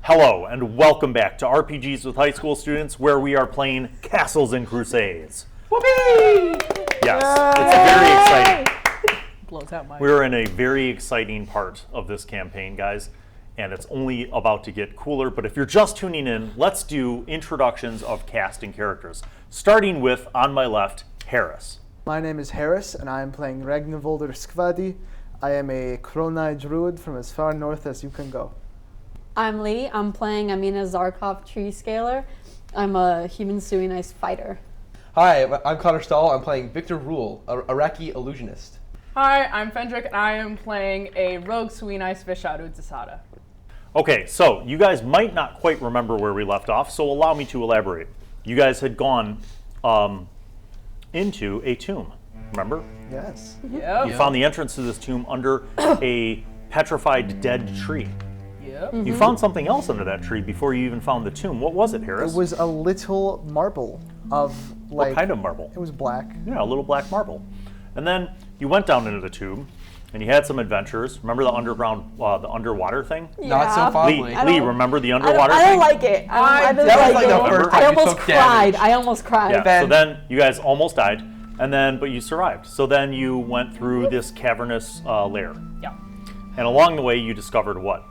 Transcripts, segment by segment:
Hello, and welcome back to RPGs with High School Students, where we are playing Castles and Crusades. Whoopee! Yes, it's very exciting. Blows out my... We're in a very exciting part of this campaign, guys, and it's only about to get cooler. But if you're just tuning in, let's do introductions of cast and characters, starting with, on my left, Harris. My name is Harris, and I am playing Ragnavaldr Skvadi. I am a Kroni Druid from as far north as you can go. I'm Lee. I'm playing Amina Zarkov, Tree Scaler. I'm a human Suenist fighter. Hi, I'm Connor Stahl. I'm playing Viktor Ruhl, Araki Illusionist. Hi, I'm Fendrick, and I am playing a rogue Suenist Veshadro Di-Sarra. Okay, so you guys might not quite remember where we left off, so allow me to elaborate. You guys had gone into a tomb, remember? Yes. Yep. You found the entrance to this tomb under a petrified dead tree. Yep. You found something else under that tree before you even found the tomb. What was it, Harris? It was a little marble of like... What kind of marble? It was black. Yeah, a little black marble. And then you went down into the tomb, and you had some adventures. Remember the underground, the underwater thing? Not so fondly. Lee, remember the underwater I thing? don't like it. I don't that was like like it. the first I time you almost took cried. damage. I almost cried. Yeah, so then you guys almost died, and then, but you survived. So then you went through this cavernous lair. Yeah. And along the way, you discovered what?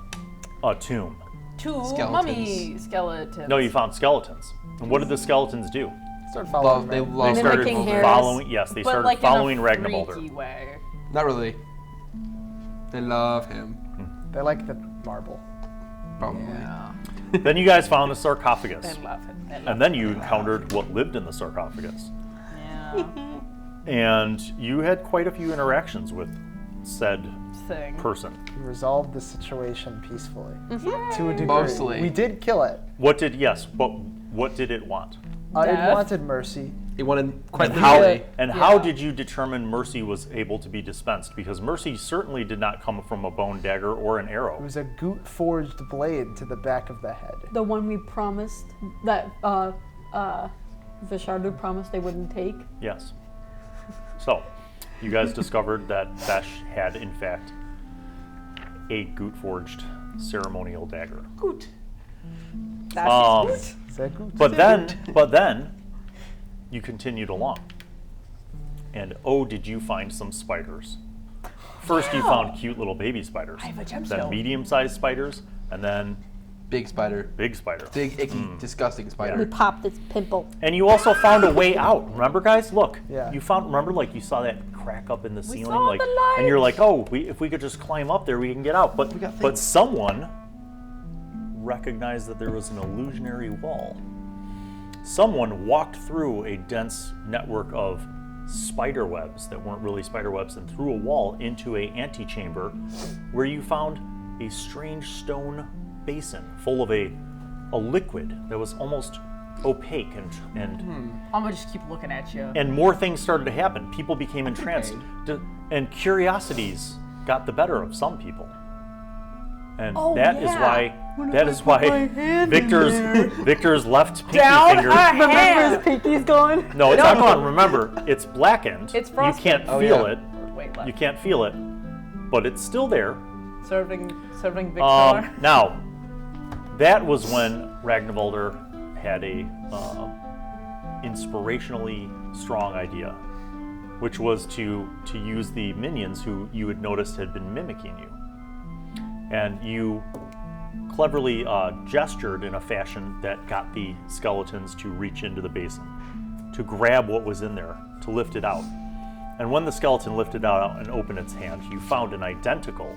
A tomb. Two Skeletons. mummy skeletons. No, you found skeletons. And what did the skeletons do? Started following They me. love They started Mimicking Harris. following. Yes, they But started like following in a freaky Ragnavaldr. way. Not really. They love him. They like the marble. Probably. Yeah. Then you guys found a sarcophagus, They love him. They love and then you him. encountered what lived in the sarcophagus. Yeah. And you had quite a few interactions with said Thing. person. We resolved the situation peacefully. Mm-hmm. To a degree. Mostly. We did kill it. What did what did it want? It Death? wanted mercy. He wanted quite And how literally. how did you determine mercy was able to be dispensed? Because mercy certainly did not come from a bone dagger or an It arrow. was a goot-forged blade to the back of the head. The one we promised that Veshadro promised they wouldn't take. Yes. So, you guys discovered that Vesh had in fact a goot-forged ceremonial dagger. Good. Is that goot? But then, you continued along. And oh, did you find some spiders. First you found cute little baby spiders. I have a gemstone. Then medium-sized spiders, and then Big spider. big spiders. Big, icky, disgusting We spider. popped its pimple. And you also found a way out. Remember, guys? Look. Yeah. You found. Remember, like you saw that crack up in the ceiling, saw like, the light. and you're like, oh, if we could just climb up there, we can get out. But got but things. someone recognized that there was an illusionary wall. Someone walked through a dense network of spider webs that weren't really spider webs, and through a wall into a antechamber, where you found a strange stone basin full of a liquid that was almost opaque and I'm gonna just keep looking at you. and more things started to happen. People became entranced, and curiosities got the better of some people. And Oh, that is yeah. why Victor's left pinky Down finger. a hand. Pinky's going. No, it's not gone. Remember, it's blackened. It's you frosted. can't Oh, feel yeah. it. Wait, left. You can't feel it, but it's still there. Serving Viktor. Now, that was when Ragnavaldr had a inspirationally strong idea, which was to use the minions who you had noticed had been mimicking you. And you cleverly gestured in a fashion that got the skeletons to reach into the basin, to grab what was in there, to lift it out. And when the skeleton lifted out and opened its hand, you found an identical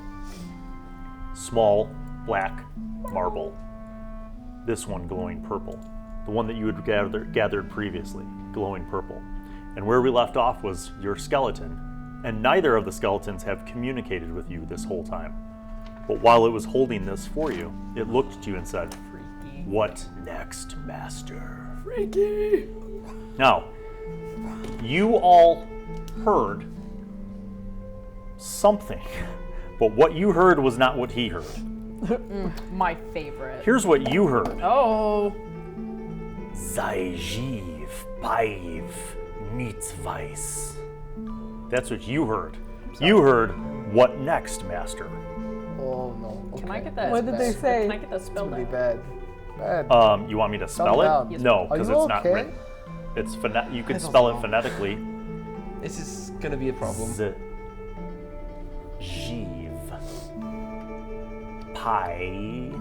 small black marble. This one glowing purple. The one that you had gathered previously, glowing purple. And where we left off was your skeleton, and neither of the skeletons have communicated with you this whole time. But while it was holding this for you, it looked at you and said, Freaky. "What next, Master?" Freaky. Now, you all heard something, but what you heard was not what he heard. My favorite. Here's what you heard. Oh. Zajiv Paiv Nitzvais. That's what you heard. You heard, "What next, Master?" Oh no. Okay. Can I get that? What did they say? Can I get that spelled Really out? bad. Bad. You want me to spell down. it? No, Are because you it's not okay? written. It's you can That's spell it wrong. phonetically. This is gonna be a problem. Zajiv Paiv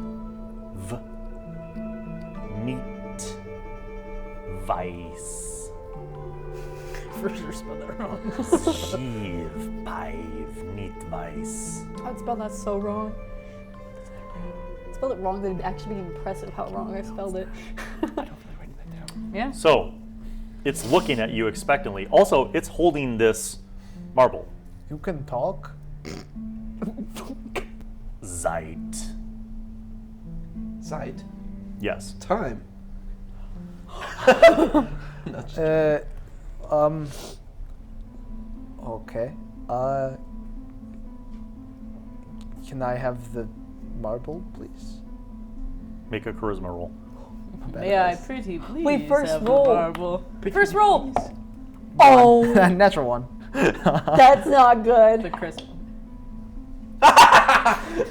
Nitzvais. For sure spelled that wrong. Zajiv Paiv Nitzvais. I'd spell that so wrong. I spelled it wrong, that'd actually be impressive how wrong I spelled it. Yeah. So, it's looking at you expectantly. Also, it's holding this marble. You can talk. Zeit. Sight. Yes. Time. Okay. Can I have the marble, please? Make a charisma roll. May I pretty please Wait, first have roll. the marble? First roll. Oh, Natural one. that's not The good. crisp.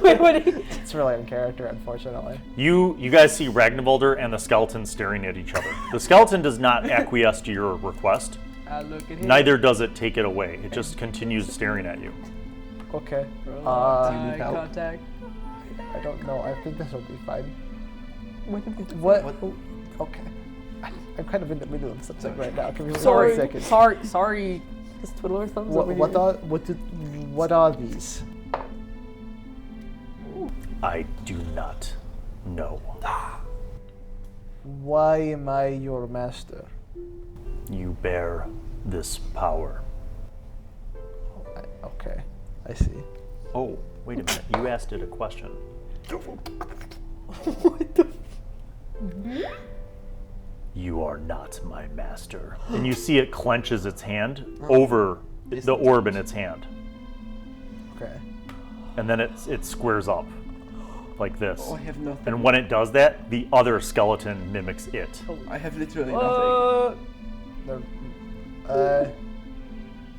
Wait, what did he... It's really in character, unfortunately. You guys see Ragnavaldr and the skeleton staring at each other. The skeleton does not acquiesce to your request. I look at him. Neither does it take it away. It just continues staring at you. Okay. Eye help? contact. I don't know. I think this will be fine. What did he do? What? Okay. I'm kind of in the middle of something right now. Can we hold Sorry. on a second? Sorry. Just twiddle our thumbs What, over what here. what are these? I do not know. Why am I your master? You bear this power. Okay, I see. Oh, wait a minute. You asked it a question. What the... You are not my master. And you see it clenches its hand over the orb in its hand. Okay. And then it squares up like this. Oh, I have nothing. And when it does that, the other skeleton mimics it. I have literally nothing. They're,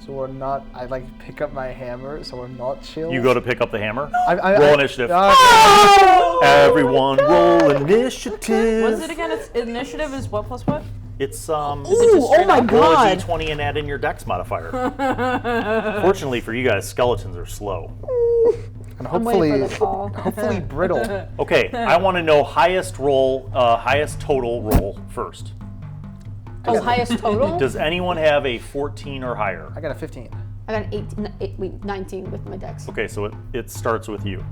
so we're not. I like pick up my hammer, so we're not chill. You go to pick up the hammer. I Roll initiative. Okay. Everyone roll initiative. What is it again? It's initiative is what plus what? It's Ooh, oh my roll a god. d20 and add in your dex modifier. Fortunately for you guys, skeletons are slow. And I'm waiting for the hopefully, call. hopefully brittle. Okay, I want to know highest total roll first. Oh, highest total? Does anyone have a 14 or higher? I got a 15. I got an 19 with my dex. Okay, so it starts with you.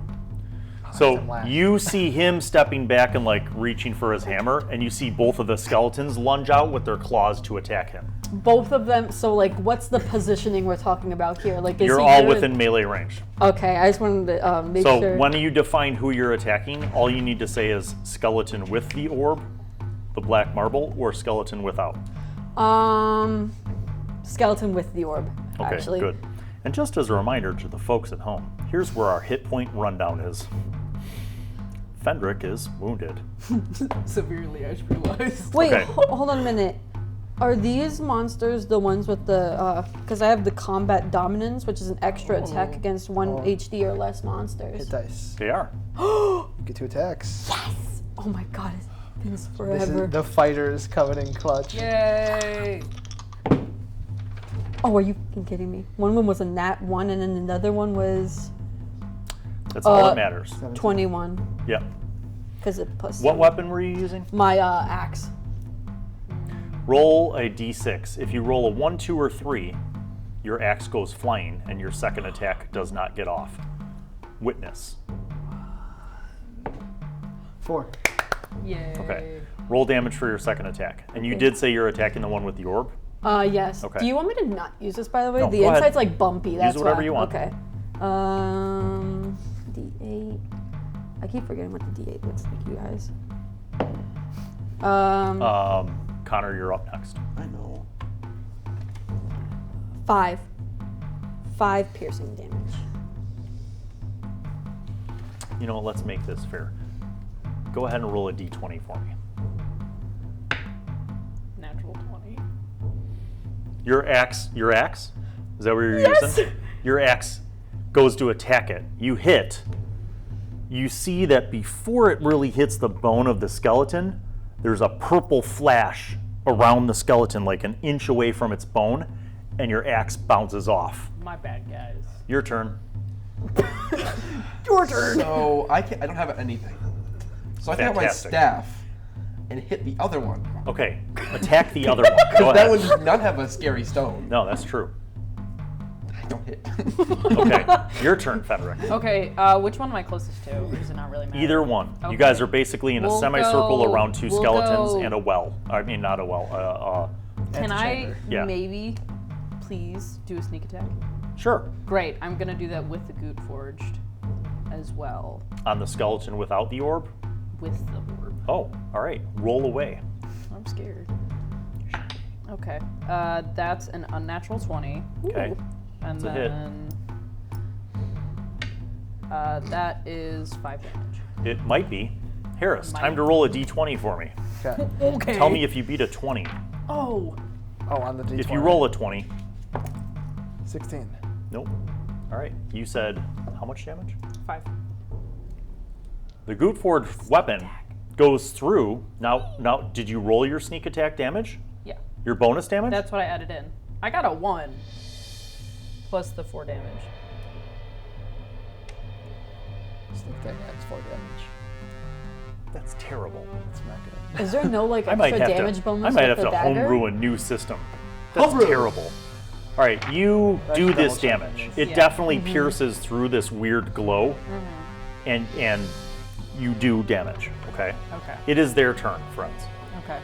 So I'm last. you see him stepping back and like reaching for his hammer, and you see both of the skeletons lunge out with their claws to attack him. Both of them, so like what's the positioning we're talking about here? Like, is You're he all good? within melee range. Okay, I just wanted to make So sure. when you define who you're attacking, all you need to say is skeleton with the orb, the black marble, or skeleton without. Skeleton with the orb, Okay, actually. good. And just as a reminder to the folks at home, here's where our hit point rundown is. Fendrick is wounded. Severely, I just realized. Wait, Okay. hold on a minute. Are these monsters the ones with the, because I have the combat dominance, which is an extra attack against 1 HD or less monsters. Hit dice. They are. You get 2 attacks. Yes! Oh my god, it's been This forever. is the fighters coming in clutch. Yay! Oh, are you fucking kidding me? One of them was a nat 1 and then another one was That's all that matters. 21. Yep. Because it plus What 7. weapon were you using? My axe. Roll a d6. If you roll a 1, 2, or 3, your axe goes flying and your second attack does not get off. Witness. 4. Yay. Okay. Roll damage for your second attack. And you did say you're attacking the one with the orb? Yes. Okay. Do you want me to not use this, by the way? No, the go ahead. inside's like bumpy. That's whatever why. you want. Okay. D8. I keep forgetting what the D8 looks like, you guys. Connor, you're up next. I know. 5. 5 piercing damage. You know what? Let's make this fair. Go ahead and roll a d20 for me. Natural 20. Your axe? Is that what you're using? Your axe goes to attack it. You hit. You see that before it really hits the bone of the skeleton, there's a purple flash around the skeleton, like an inch away from its bone, and your axe bounces off. My bad, guys. Your turn. Your turn. So I don't have anything. So I take out my Fantastic. staff and hit the other one. Okay, attack the other one. Go That ahead. one does not have a scary stone. No, that's true. I don't hit. Okay, your turn, Fendrick. Okay, which one am I closest to? Or does it not really matter? Either one. Okay. You guys are basically in a We'll semicircle go- around 2 we'll skeletons go- and a well. I mean, not a well. Can I Yeah. maybe, please, do a sneak attack? Sure. Great, I'm gonna do that with the Goot Forged as well. On the skeleton without the orb? With the orb. Oh, all right. Roll away. I'm scared. Okay, that's an unnatural 20. Okay. And It's a hit. then that is 5 damage. It might be. Harris, Might. time to roll a d20 for me. Okay. Okay. Tell me if you beat a 20. Oh, Oh, on the D20. If you roll a 20, 16. nope. All right. You said how much damage? 5. The Gootford weapon goes through. Now, did you roll your sneak attack damage? Yeah, Your bonus damage? that's what I added in. I got a 1 plus the 4 damage. Sneak attack adds 4 damage. That's terrible. That's not good. Is there no like I might extra have damage to. bonus I might have with the to dagger? homebrew a new system. That's Homebrew. terrible. All right, you Let's do this double check damage. this. It Yeah. definitely pierces through this weird glow, and you do damage. Okay. Okay. It is their turn, friends. Okay.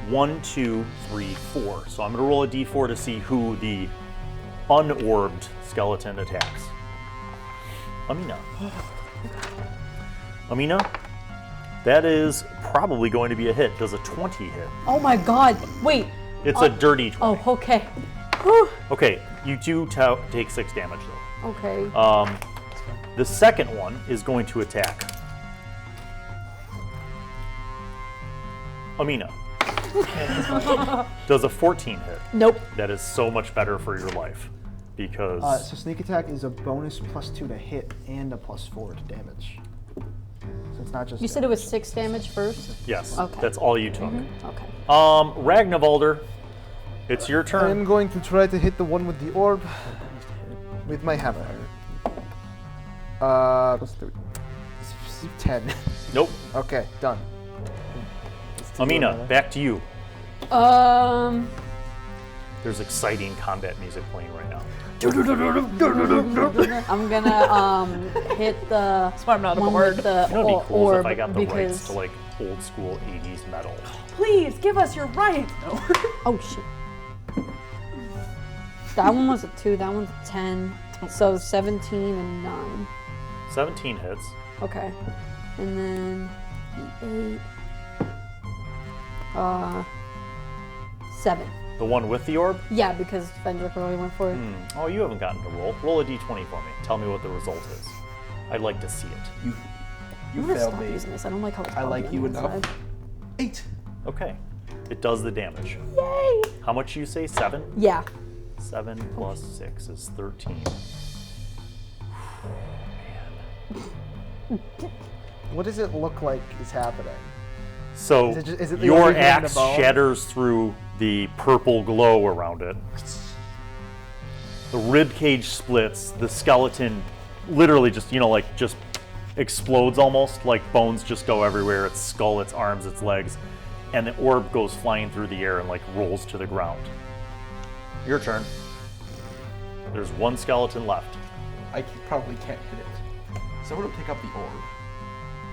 1, 2, 3, 4. So I'm going to roll a d4 to see who the unorbed skeleton attacks. Amina. Amina, that is probably going to be a hit. Does a 20 hit? Oh my god. Wait. It's a dirty 20. Oh, okay. Whew. Okay, you do take 6 damage though. Okay. The second one is going to attack Amina. Does a 14 hit? Nope. That is so much better for your life because So sneak attack is a bonus +2 to hit and a +4 to damage. So it's not just. You said it was 6 damage first? yes, Okay. that's all you took. Okay. Ragnavaldr, it's your I'm turn. going to try to hit the one with the orb with my hammer. +3. 10. Nope. Okay, done. Amina, back to you. There's exciting combat music playing right now. I'm gonna hit the That's why I'm not a one bard. with the You know, it'd be cool orb if I got the rights because to like old school 80s metal. Please give us your right. No. oh shit. That one was a 2. That one's a 10. So 17 and 9. 17 hits. Okay. And then the 8. 7. The one with the orb? Yeah, because Fendrick already went for it. Oh, you haven't gotten to roll. Roll a d20 for me. Tell me what the result is. I'd like to see it. You I'm gonna failed stop me. using this. I don't like how it's I like bubbly you on the enough. inside. 8. Okay. It does the damage. Yay! How much you say? 7? Yeah. 7 plus 6 is 13. What does it look like is happening? So is it the your only thing in the axe bone? shatters through the purple glow around it. The rib cage splits. The skeleton literally just, just explodes almost. Like bones just go everywhere. Its skull, its arms, its legs. And the orb goes flying through the air and like rolls to the ground. Your turn. There's one skeleton left. I probably can't hit it. So I'm gonna pick up the orb.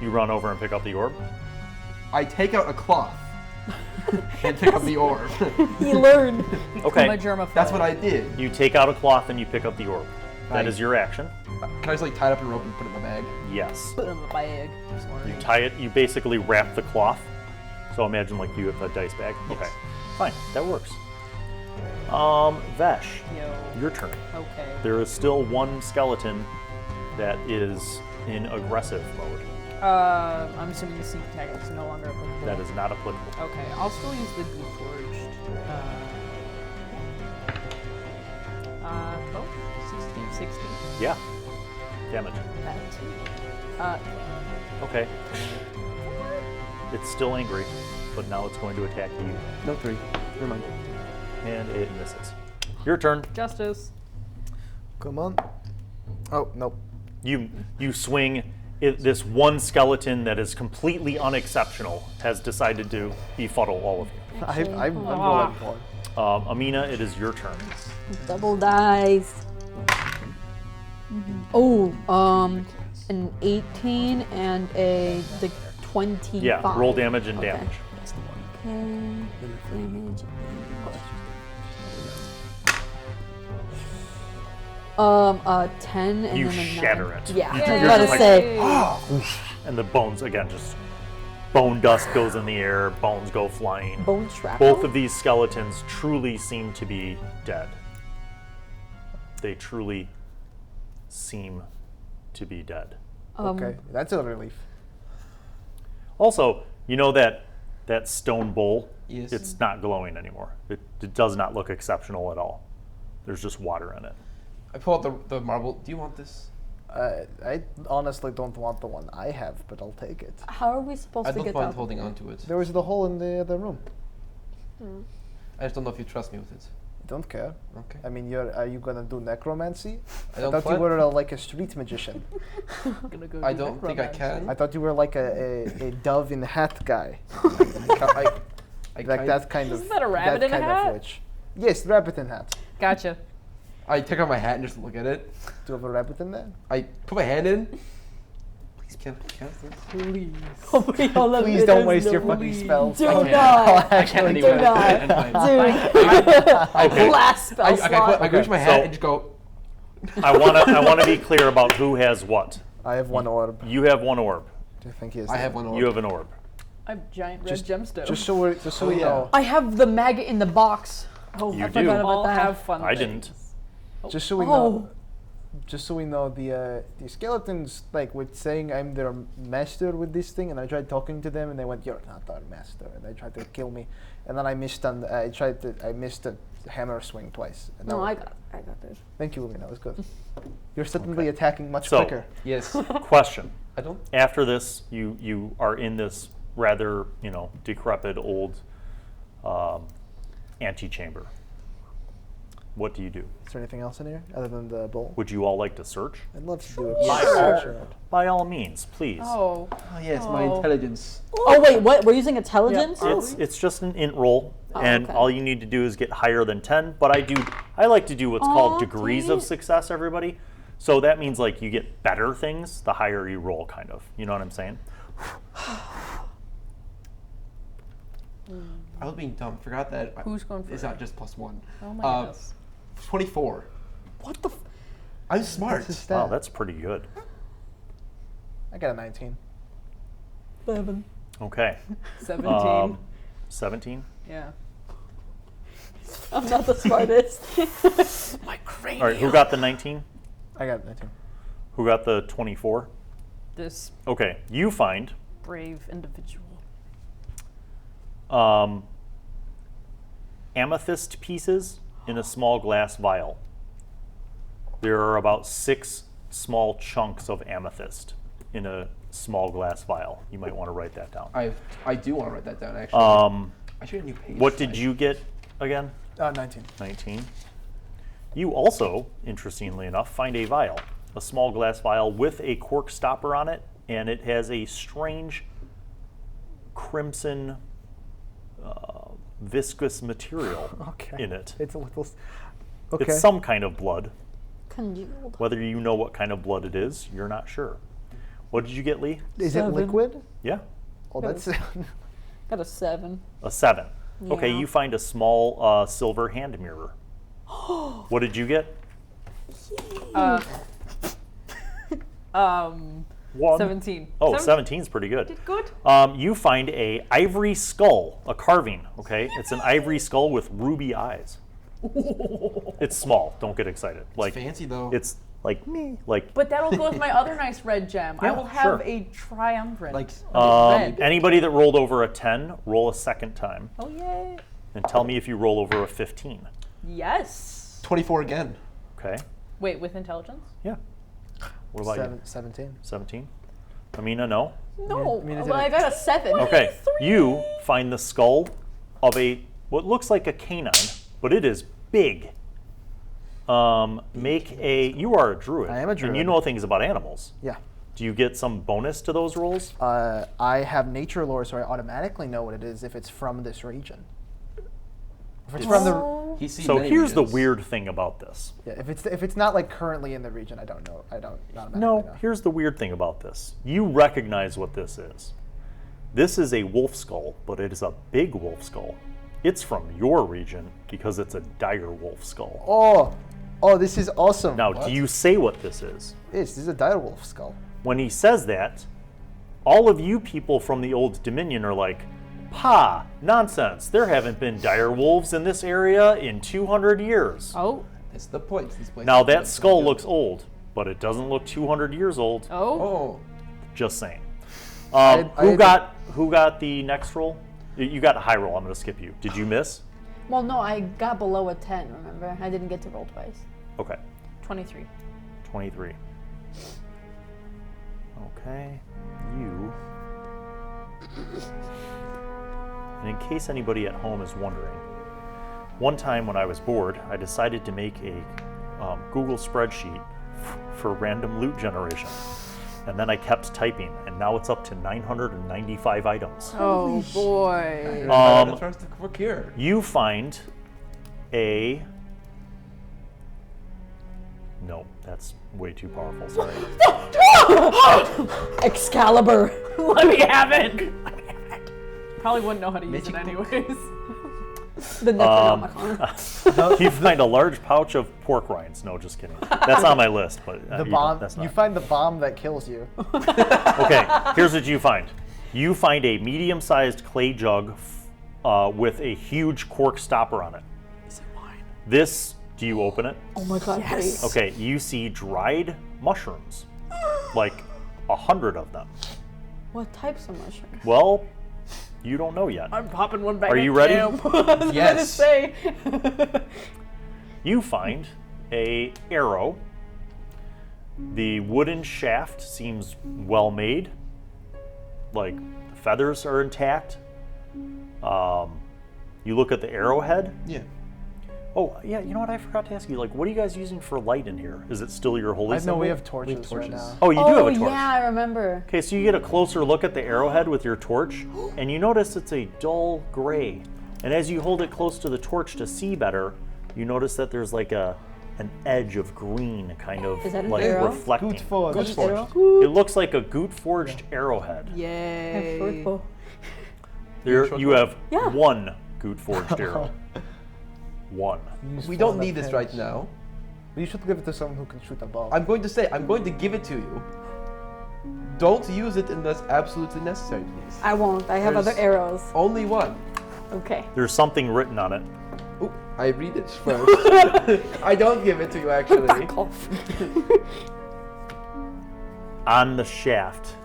You run over and pick up the orb. I take out a cloth and pick up the orb. He learned. Okay. I'm a germaphobe. That's what I did. You take out a cloth and you pick up the orb. That is your action. Can I just like tie it up in a rope and put it in my bag? Yes. Put him in my egg. Just You wondering. tie it, you basically wrap the cloth. So imagine like you have a dice bag. Yes. Okay. Fine, that works. Vesh, Yo. your turn. Okay. There is still one skeleton that is in aggressive mode. I'm assuming the sneak attack is no longer applicable. That is not applicable. Okay, I'll still use the goo forged. 12, 16, 16. Yeah. Damage. Uh, Okay. It's still angry, but now it's going to attack you. No 3. Never mind. And it misses. Your turn. Justice. Come on. Oh, nope. You swing. This one skeleton that is completely unexceptional has decided to befuddle all of you. I'm rolling for. Amina, it is your turn. Double dice. Oh, an 18 and a 25. Yeah, roll damage and Okay. damage. Okay. Damage. A 10 and You then a 9. shatter it. Yeah, You I do- was you're about to just say. And the bones, again, just bone dust goes in the air, bones go flying. Bone shrapnel. Both of these skeletons truly seem to be dead. They truly seem to be dead. Okay, that's a relief. Also, you know that stone bowl? Yes. It's not glowing anymore. It does not look exceptional at all. There's just water in it. I pull out the marble. Do you want this? I honestly don't want the one I have, but I'll take it. How are we supposed I to don't get mind that? holding on to it. There was the hole in the other room. I just don't know if you trust me with it. I don't care. Okay. I mean, are you gonna do necromancy? I don't thought you plan- were like a street magician. Gonna go I do don't think I necromancy. can. I thought you were like a dove in a hat guy, I like that kind of. Isn't that a rabbit in a kind hat? of witch. Yes, rabbit in hat. Gotcha. I take out my hat and just look at it. Do you have a rabbit in there? I put my hand in. Please can't cast this. Please. Please don't waste your fucking spells. Do Okay. not. I can't Do anyway. not. Dude. Last spell I slot. reach my hat and just go. I want to be clear about who has what. I have one orb. You have one orb. Do you think he has? I have one orb. You have an orb. I have giant red Just- gemstone. Just so we yeah. know. I have the maggot in the box. Oh, You I do. forgot all about that. have fun. I things. didn't. Just so we Oh. know. Just so we know, the skeletons like were saying I'm their master with this thing, and I tried talking to them, and they went, "You're not our master," and they tried to kill me, and then I missed a hammer swing twice. And No, that- I got this. Thank you, Amina. That was good. You're suddenly attacking much So- quicker. Yes. Question. I don't. After this, you are in this rather decrepit old antechamber. What do you do? Is there anything else in here other than the bowl? Would you all like to search? I'd love to do a Sure. search. By all means, please. Oh. Oh yes, my Oh. intelligence. Oh wait, what? We're using intelligence? It's just an int roll, Oh, and okay. all you need to do is get higher than 10. But I like to do what's called degrees of Okay. success, everybody. So that means like you get better things the higher you roll, kind of. You know what I'm saying? I was being dumb. Forgot that. Who's going It's first? not just +1. Oh my goodness. 24. What the? I'm smart. What's his stat? Wow, that's pretty good. I got a 19. 7. Okay. 17. 17. Yeah. I'm not the smartest. All right, who got the 19? I got 19. Who got the 24? This Okay, you find brave individual. amethyst pieces in a small glass vial. There are about 6 small chunks of amethyst in a small glass vial. You might want to write that down. I do want to write that down actually. I should have a new page. What did you get again? 19. 19. You also, interestingly enough, find a vial, a small glass vial with a cork stopper on it, and it has a strange crimson viscous material Okay. in it. It's a little. Okay. It's some kind of blood. Congealed. Whether you know what kind of blood it is, you're not sure. What did you get, Lee? Is it 7. liquid? Yeah, Oh, that's. Got a 7. a 7. Okay, Yeah. you find a small silver hand mirror. What did you get? One. 17. Oh, 17's pretty good. Did good. You find a ivory skull, a carving, okay? It's an ivory skull with ruby eyes. It's small. Don't get excited. Like Fancy though. it's like me, like But that'll go with my other nice red gem. I Yeah, will have sure. a triumvirate. Like, red. anybody that rolled over a 10, roll a second time, Oh, yay. and tell me if you roll over a 15. Yes. 24 again. Okay? Wait, with intelligence? Yeah. What about you? 17. 17. Amina, no. No. I mean, Well, I got a 7. Okay. You find the skull of what looks like a canine, but it is big. You are a druid. I am a And you druid. know things about animals. Yeah. Do you get some bonus to those rolls? I have nature lore, so I automatically know what it is if it's from this region. If it's from the He's seen So many here's the regions. weird thing about this. yeah, if it's not like currently in the region, I don't know. I don't automatically No, know. here's the weird thing about this. You recognize what this is. This is a wolf skull, but it is a big wolf skull. It's from your region because it's a dire wolf skull. Oh, this is awesome. Now, do you say what this is? This is a direwolf skull. When he says that, all of you people from the Old Dominion are like, "Pa, nonsense. There haven't been dire wolves in this area in 200 years." Oh. That's the point. This place Now, is that good. skull looks old, but it doesn't look 200 years old. Oh. Oh. Just saying. I Who got the next roll? You got a high roll. I'm going to skip you. Did you miss? Well, no, I got below a 10, remember? I didn't get to roll twice. Okay. 23. 23. Okay. You. And in case anybody at home is wondering, one time when I was bored, I decided to make a Google spreadsheet for random loot generation. And then I kept typing, and now it's up to 995 items. Oh, boy. First to procure. You find a... No, that's way too powerful, sorry. Excalibur! Let me have it. Probably wouldn't know how to use it Magic anyways. The Necronomicon. You find a large pouch of pork rinds. No, just kidding. That's on my list, but The bomb. that's You not. find the bomb that kills you. Okay, here's what you find. You find a medium-sized clay jug with a huge cork stopper on it. Is it mine? This, do you open it? Oh my god, yes. Okay, you see dried mushrooms, like 100 of them. What types of mushrooms? Well, you don't know yet. I'm popping one back. Are at you ready? camp. I was gonna Yes. say. You find a arrow. The wooden shaft seems well made. Like the feathers are intact. You look at the arrowhead. Yeah. Oh yeah, you know what? I forgot to ask you. Like, what are you guys using for light in here? Is it still your holy I know symbol? we have torches, torches. right now. Oh, you do have a torch. yeah, I remember. Okay, so you get a closer look at the arrowhead with your torch, and you notice it's a dull gray. And as you hold it close to the torch to see better, you notice that there's like an edge of green kind of Is that an like arrow? reflecting. Good for Good for- forge. It looks like a goot forged arrowhead. Yay. Fruitful. There short you bow? have Yeah. one goot forged arrow. One. Use We for don't the need this pins. right now. You should give it to someone who can shoot a ball. I'm going to give it to you. Don't use it unless absolutely necessary, please. I won't. I have There's- other arrows. Only one. Okay. There's something written on it. Ooh, I read it first. I don't give it to you actually. Back off. On the shaft,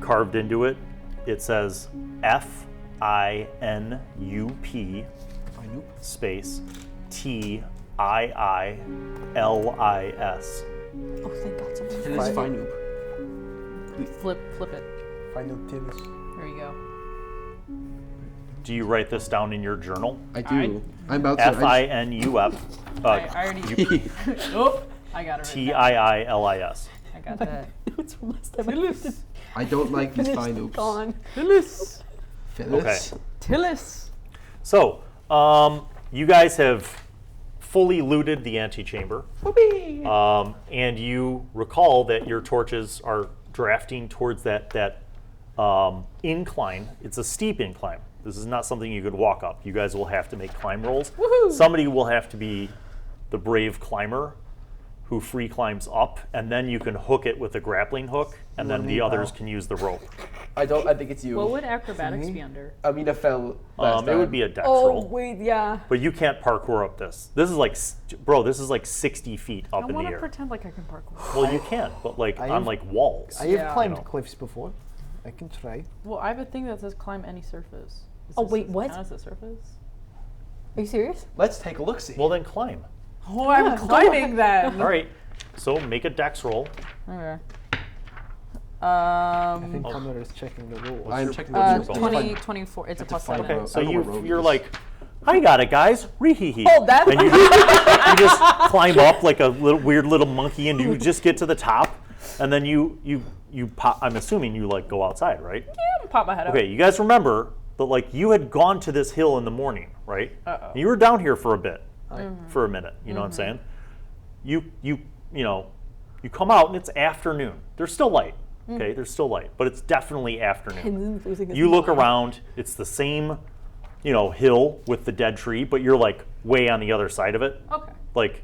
carved into it, it says FINUP space TIILIS. Oh, thank God. Someone. And it's fine, noob. Flip it. Find new tins. There you go. Do you write this down in your journal? I do. I'm about to. FINUP I already. Oh, I got it. Written down. TIILIS. I got that. It's from last time. I lived it. I don't like these Finished, fine noobs. gone. Tillis. Phyllis. Tillis. So, you guys have fully looted the antechamber. Whoopee. And you recall that your torches are drafting towards that incline. It's a steep incline. This is not something you could walk up. You guys will have to make climb rolls. Woohoo! Somebody will have to be the brave climber. who free climbs up, and then you can hook it with a grappling hook, and then the others can use the rope. I think it's you. What would acrobatics be under? Amina fell last It time. would be a dex Oh roll. wait, yeah. But you can't parkour up this. This is like, bro, this is like 60 feet I up in the want to air. pretend like I can parkour. Well, you can, but like I on have- like walls. I have Yeah. climbed You know. cliffs before. I can try. Well, I have a thing that says climb any surface. Oh, wait, what? As a surface? Are you serious? Let's take a look-see. Well, then climb. Oh, I'm climbing then. All right. So make a dex roll. Okay. I think Connor is checking the rules. I'm checking what's the your rules. 20, 24. It's a plus find 7. out. Okay, so I know what rogue you're is. like, I got it, guys. Ree-hee-hee. Oh, that's And you just climb up like a little weird little monkey, and you just get to the top, and then you pop. I'm assuming you like go outside, right? Yeah, I'm gonna pop my head Okay, you guys remember that like you had gone to this hill in the morning, right? Uh-oh. You were down here for a bit, for a minute. You know what I'm saying? You come out and it's afternoon. There's still light. Okay, there's still light, but it's definitely afternoon. You look around. It's the same, hill with the dead tree, but you're like way on the other side of it. Okay. Like,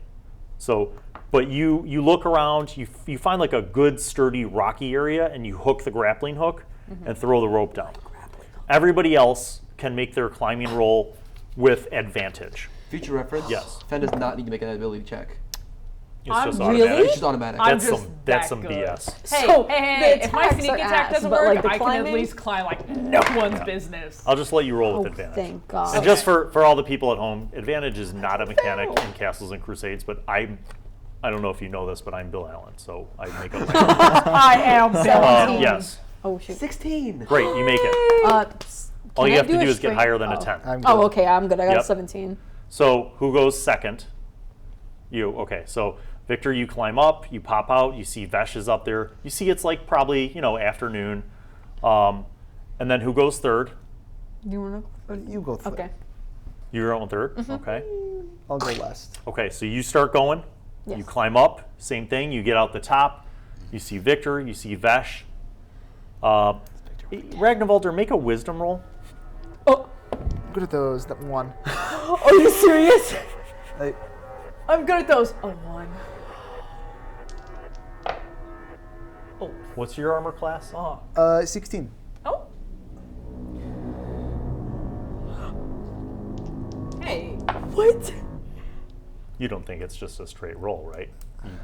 so, but you look around, you find like a good sturdy rocky area, and you hook the grappling hook and throw the rope down. Everybody else can make their climbing roll with advantage. Future reference. Yes. Fen does not need to make an ability check. It's just really? automatic. It's just automatic. I'm That's just that's that some good. BS. Hey, So, hey, the if my attacks sneak are attack ass, doesn't but, work, like, the I can climbing? at least climb like no one's business. I'll just let you roll with Oh, advantage. thank God. And just for all the people at home, advantage is not a mechanic in Castles and Crusades, but I don't know if you know this, but I'm Bill Allan, so I make up my own. I am Bill. Yes. Oh shoot. 16. Great, you make it. All you can I have to do do a is get strength- higher than a oh. 10. I'm good. Oh, okay, I'm good. I got Yep. a 17. So who goes second? You. Okay, so Viktor, you climb up, you pop out, you see Vesh is up there. You see it's like probably, afternoon. And then who goes third? Do you want You go to? third. Okay. You're going third? Okay. I'll go last. Okay, so you start going. Yes. You climb up, same thing. You get out the top. You see Viktor, you see Vesh. Ragnavaldr, make a wisdom roll. Oh, Good at those. That one. are you serious? I'm good at those. A 1. What's your armor class? 16. Oh. Hey. What? You don't think it's just a straight roll, right?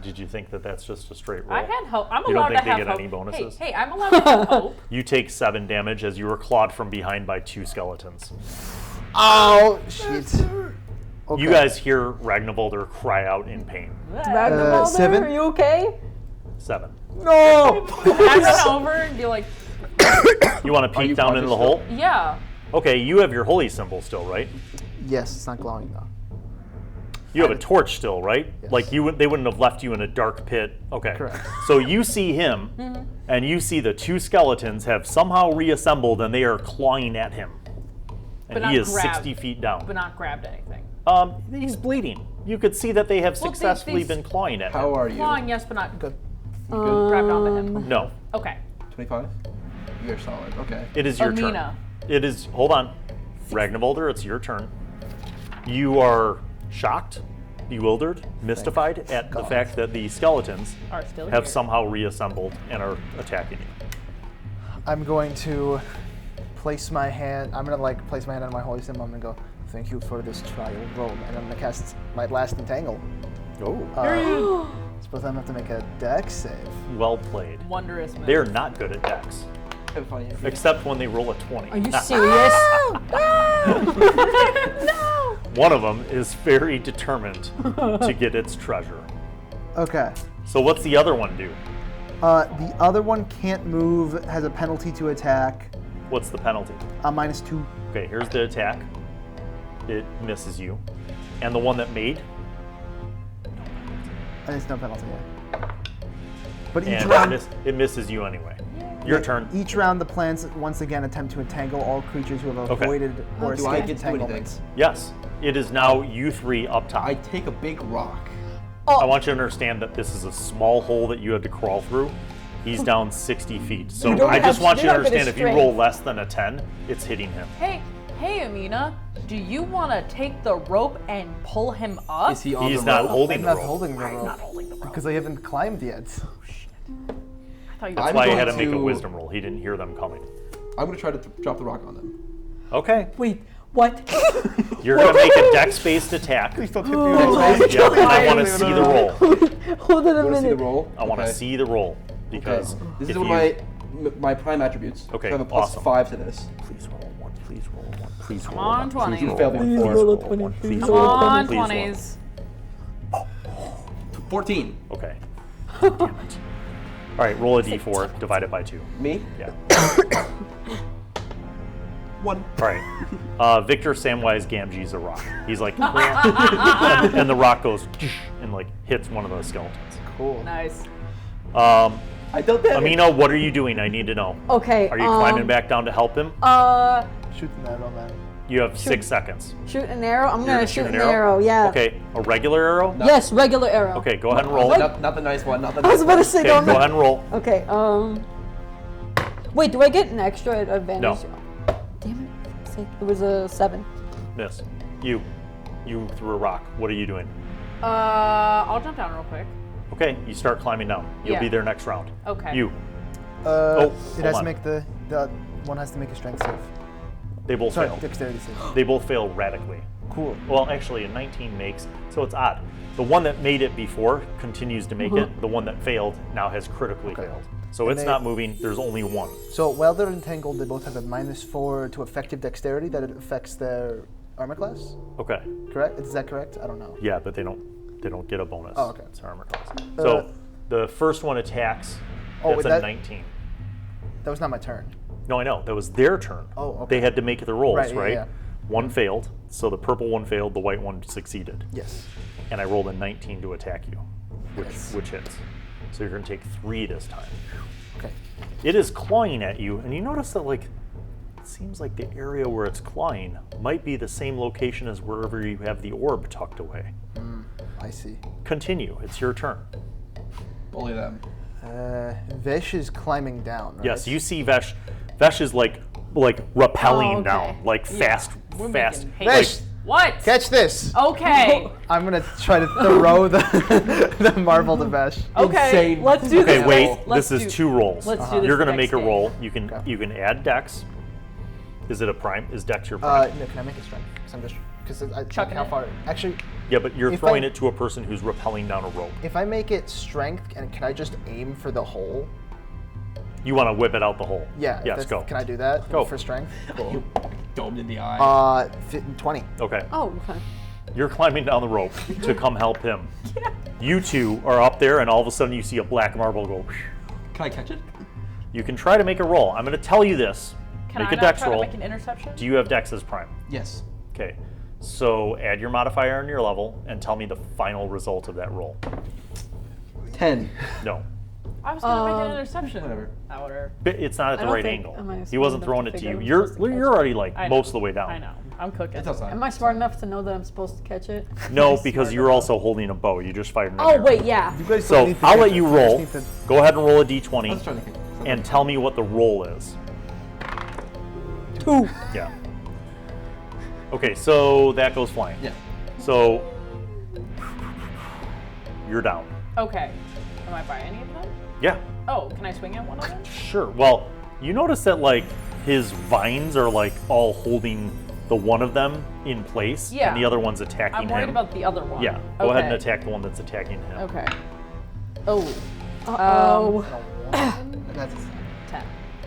Did you think that that's just a straight roll? I had hope. I'm You don't allowed think to they have get hope. any bonuses? Hey, I'm allowed to have hope. You take 7 damage as you are clawed from behind by 2 skeletons. Oh, shit. Okay. You guys hear Ragnavaldr cry out in pain. Ragnavaldr, 7? are you okay? 7. No! I run over and be like, You want to you peek down into the conscious hole? yeah. Okay, you have your holy symbol still, right? Yes, it's not glowing though. You have a torch still, right? Yes. Like they wouldn't have left you in a dark pit. Okay. Correct. So you see him, and you see the 2 skeletons have somehow reassembled, and they are clawing at him. And But he not is grabbed. 60 feet down. But not grabbed anything. He's bleeding. You could see that they have Well, successfully these- been clawing at How him. are you? Clawing, yes, but not Good. grabbed onto him. No, Okay. 25? You're solid. Okay. it is your Amina. turn. It is. Hold on, Ragnavaldr. It's your turn. You are shocked, bewildered, mystified at the fact that the skeletons Are still have here. somehow reassembled and are attacking you. I'm going to place my hand. I'm gonna place my hand on my holy symbol. I'm gonna go. Thank you for this trial roll, and I'm gonna cast my last entangle. Oh, Suppose I'm gonna have to make a dex save. well played. Wondrous move. They are not good at dex, Have fun. except when they roll a 20. Are you serious? One of them is very determined to get its treasure. Okay. So what's the other one do? The other one can't move. Has a penalty to attack. What's the penalty? -2. Okay, here's the attack. It misses you. And the one that made, And it's no penalty. But each and round, it misses you anyway. Your turn. each round, the plants once again attempt to entangle all creatures who have Okay. avoided or Do I escaped get to do anything? entanglements. Yes, it is now you 3 up top. I take a big rock. I want you to understand that this is a small hole that you had to crawl through. He's down 60 feet. So You don't I just have- want you you're to not gonna understand if you roll strength. less than a 10, it's hitting him. Hey, Hey, Amina, do you want to take the rope and pull him up? Is he on He's the not rope? holding I'm the not rope. holding the rope. Not holding the rope. Because I haven't climbed yet. I thought you That's I'm why he going had to make a to- wisdom roll. He didn't hear them coming. I'm going to try to drop the rock on them. Okay. Wait, what? You're going to make a dex-based attack. Please don't hit me with Yeah, and I want to see the roll. Hold it a You want to see the minute. roll? I want to Okay. see the roll. Okay. Because This if is one of my prime attributes. Okay, So I have a plus awesome. 5 to this. Please roll one. Please roll one. Please roll on, one. 20. Please roll Failed one. before. Please Roll a roll 20. one. Please Please Come roll on, one. Please roll. 20s. 14. Okay. Damn it. All right, roll a d4, divide it by 2. Me? Yeah. 1. All right. Viktor Samwise Gamgee's a rock. He's like, and the rock goes and like hits one of those skeletons. Cool. Nice. I don't damage. Amina, what are you doing? I need to know. Okay. Are you climbing back down to help him? Shoot an arrow, man. You have 6 seconds. Shoot an arrow. I'm You're gonna shoot an arrow. Yeah. Okay, a regular arrow? Yes, regular arrow. Okay, go ahead and roll. Not the nice one. Not the I was nice about to one. say Okay, don't. go ahead and roll. Okay. Wait, do I get an extra advantage? No. Damn it! For sake. It was a 7. Miss. You threw a rock. What are you doing? I'll jump down real quick. Okay, you start climbing down. You'll Yeah. be there next round. Okay. You. It hold has on. to make the one has to make a strength save. They both Sorry, fail. dexterity save. They both fail radically. Cool. Well, actually, a 19 makes, so it's odd. The one that made it before continues to make it. The one that failed now has critically failed. So it's they- not moving. There's only one. So while they're entangled, they both have a -4 to effective dexterity that it affects their armor class. Okay. Correct? Is that correct? I don't know. Yeah, but they don't get a bonus. Oh, okay. It's armor class. So the first one attacks. Oh, That's a that- 19. That was not my turn. No, I know. That was their turn. Oh, okay. They had to make the rolls, Right, right? yeah. One failed. So the purple one failed. The white one succeeded. Yes. And I rolled a 19 to attack you, which Yes. hits. So you're going to take 3 this time. Okay. It is clawing at you, and you notice that like it seems like the area where it's clawing might be the same location as wherever you have the orb tucked away. I see. Continue. It's your turn. Bully them. Vesh is climbing down. Right? Yes, you see Vesh. Vesh is like rappelling Oh, okay. down, like fast. We're Like, making Vesh, What? catch this! Okay. I'm gonna try to throw the the marble to Vesh. Okay. Insane. Let's do okay, this. wait. Let's This is do- 2 rolls. let's do this You're gonna next make a game. roll. You can Okay. you can add Dex. Is it a prime? Is Dex your prime? No, can I make a strength? Because I Chucking how it. far? Actually, yeah, but you're if throwing I- it to a person who's rappelling down a rope. if I make it strength, and can I just aim for the hole? You want to whip it out the hole? Yeah. if Yes, that's- go. Can I do that? Go. For strength. You domed in the eye. 20. Okay. Oh, okay. You're climbing down the rope to come help him. You two are up there, and all of a sudden you see a black marble go. Can I catch it? You can try to make a roll. I'm going to tell you this. Can make I a not Dex try roll. to make an interception? Do you have Dex as prime? Yes. Okay. So add your modifier on your level and tell me the final result of that roll. 10. No. I was gonna make an interception. Whatever. Whatever. But it's not at I the don't right think- angle. am I He smart wasn't enough throwing to it to figure you. I'm You're supposed to catch you're already like I know. most of the way down. I know. I'm cooking. It's outside. Am I smart enough to know that I'm supposed to catch it? No, because you're also holding a bow. You just fired an Oh arrow. wait, yeah. You guys don't So need to I'll get let it. you just roll. need to- Go ahead and roll a I was d20 trying to think. and tell me what the roll is. 2. Yeah. Okay, so that goes flying. Yeah. So you're down. Okay. Am I by any of them? Yeah, Oh, can I swing at one of them? sure. Well, you notice that like his vines are like all holding the one of them in place, Yeah. and the other one's attacking I'm worried him. about the other one. Yeah, go ahead and Okay. attack the one that's attacking him. Okay. Oh. Oh. That's 10.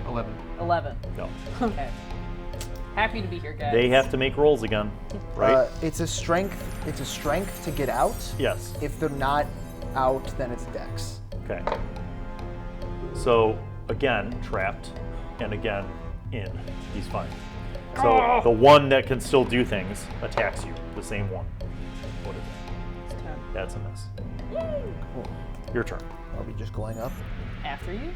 11. 11. No. Okay. Happy to be here, guys. They have to make rolls again, right? it's a strength. It's a strength to get out. Yes. If they're not out, then it's Dex. Okay. So again, trapped, and again, in. He's fine. So the one that can still do things attacks you. The same one. What is it? It's 10. That's a miss. Cool. Your turn. Are we just going up? After you?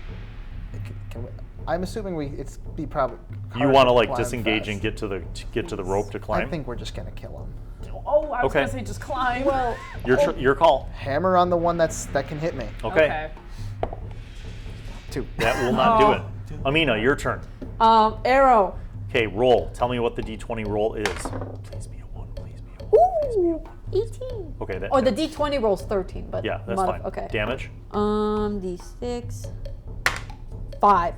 Can we, I'm assuming it's be probably. You hard want to like climb disengage and fast. get to the rope to climb. I think we're just gonna kill him. Oh, I was Okay. gonna say just climb. Well, Your call. Hammer on the one that can hit me. Okay. 2. That will not do it. Amina, your turn. Arrow. Okay, roll. Tell me what the D20 roll is. Please be a 1. Please be a 1. Please be a 1. 18. Okay, that. Or the D20 rolls 13, but Yeah, that's fine. Okay. Damage. D6. 5.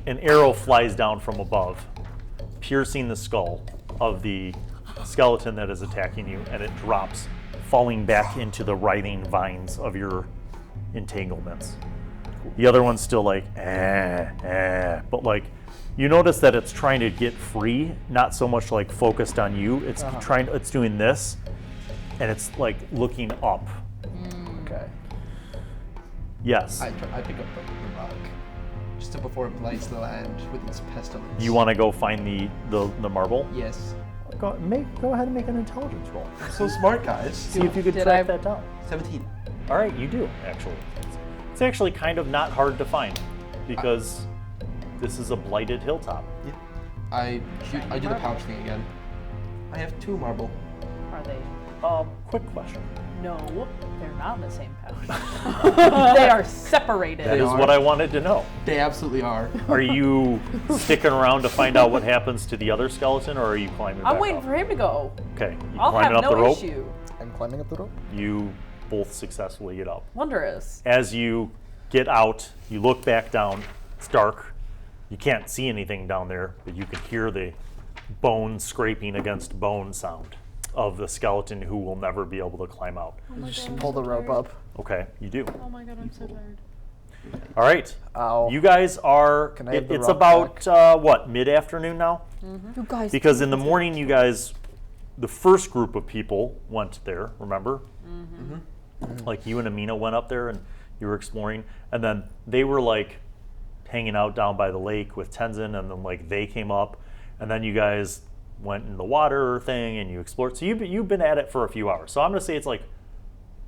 An arrow flies down from above, piercing the skull of the skeleton that is attacking you, and it drops, falling back into the writhing vines of your entanglements. The other one's still like, but like, you notice that it's trying to get free, not so much like focused on you. It's it's doing this, and it's like looking up. Okay. Yes. I pick up the rock just before it blights the land with its pestilence. You want to go find the marble? Yes. Go ahead and make an intelligence roll. I'm so smart, guys. See if you could Did track I- that down. 17. All right, you do, actually. It's actually kind of not hard to find because this is a blighted hilltop. Yeah. I do the pouch thing again. I have 2 marble. Are they? Quick question. No, they're not in the same pouch. They are separated. That is what I wanted to know. They absolutely are. Are you sticking around to find out what happens to the other skeleton, or are you climbing back I'm waiting up? for him to go. Okay, you I'll have climbing up the no rope? issue. I'm climbing up the rope. You both successfully get up. Wondrous. As you get out, you look back down. It's dark. You can't see anything down there, but you can hear the bone scraping against bone sound of the skeleton who will never be able to climb out. Just pull the rope up. Okay, you do. Oh my god, I'm so tired. All right. Ow. You guys are, Can I have the it's rock about, what, mid-afternoon now? You guys. Because in the morning, you guys, the first group of people went there, remember? Like you and Amina went up there and you were exploring, and then they were like hanging out down by the lake with Tenzin, and then like they came up, and then you guys went in the water thing and you explored. So you've been at it for a few hours. So I'm gonna say it's like,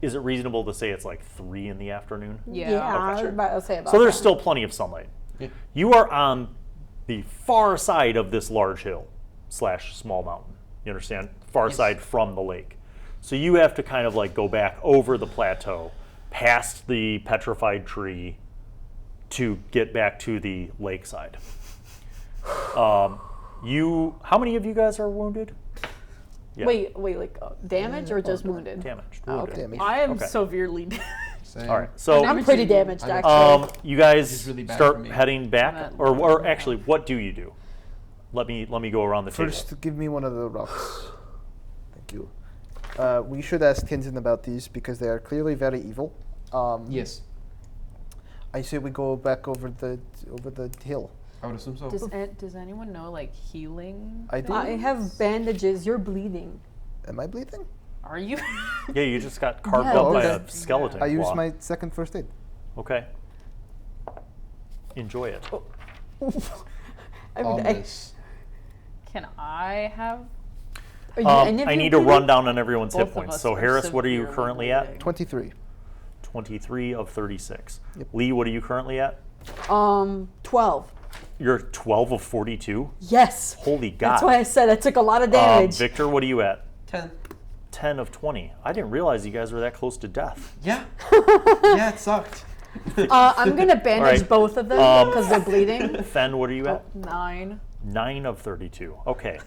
is it reasonable to say it's like 3 in the afternoon? Yeah. I was about to say about So there's that. still plenty of sunlight. Yeah. You are on the far side of this large hill / small mountain. You understand? Far side from the lake. So you have to kind of like go back over the plateau, past the petrified tree, to get back to the lakeside. How many of you guys are wounded? Yeah. Wait, like damage or just wounded? Damaged. Oh, Wounded. okay. Damage. I am Okay. severely Same. All right. So I'm pretty damaged I'm- actually. you guys It's really bad for start me. heading back, Not- or actually, what do you do? Let me go around the table. First, give me one of the rocks. Thank you. We should ask Tenzin about these because they are clearly very evil. Yes. I say we go back over the hill. I would assume so. Does anyone know like healing? I do. I have bandages. You're bleeding. Am I bleeding? Are you? Yeah, you just got carved Yeah, up by okay. a skeleton. I use claw. my second first aid. Okay. Enjoy it. I mean, Ominous. Can I have? are you, any of I you need to bleeding? run down on everyone's Both hit of points. us So are Harris, what are you severely currently at? bleeding. 23. 23 of 36. Yep. Lee, what are you currently at? 12. You're 12 of 42. Yes. Holy God. That's why I said I took a lot of damage. Victor, what are you at? 10. 10 of 20. I didn't realize you guys were that close to death. Yeah. Yeah, it sucked. I'm gonna bandage right. both of them because they're bleeding. Fen, what are you at? 9. 9 of 32. Okay.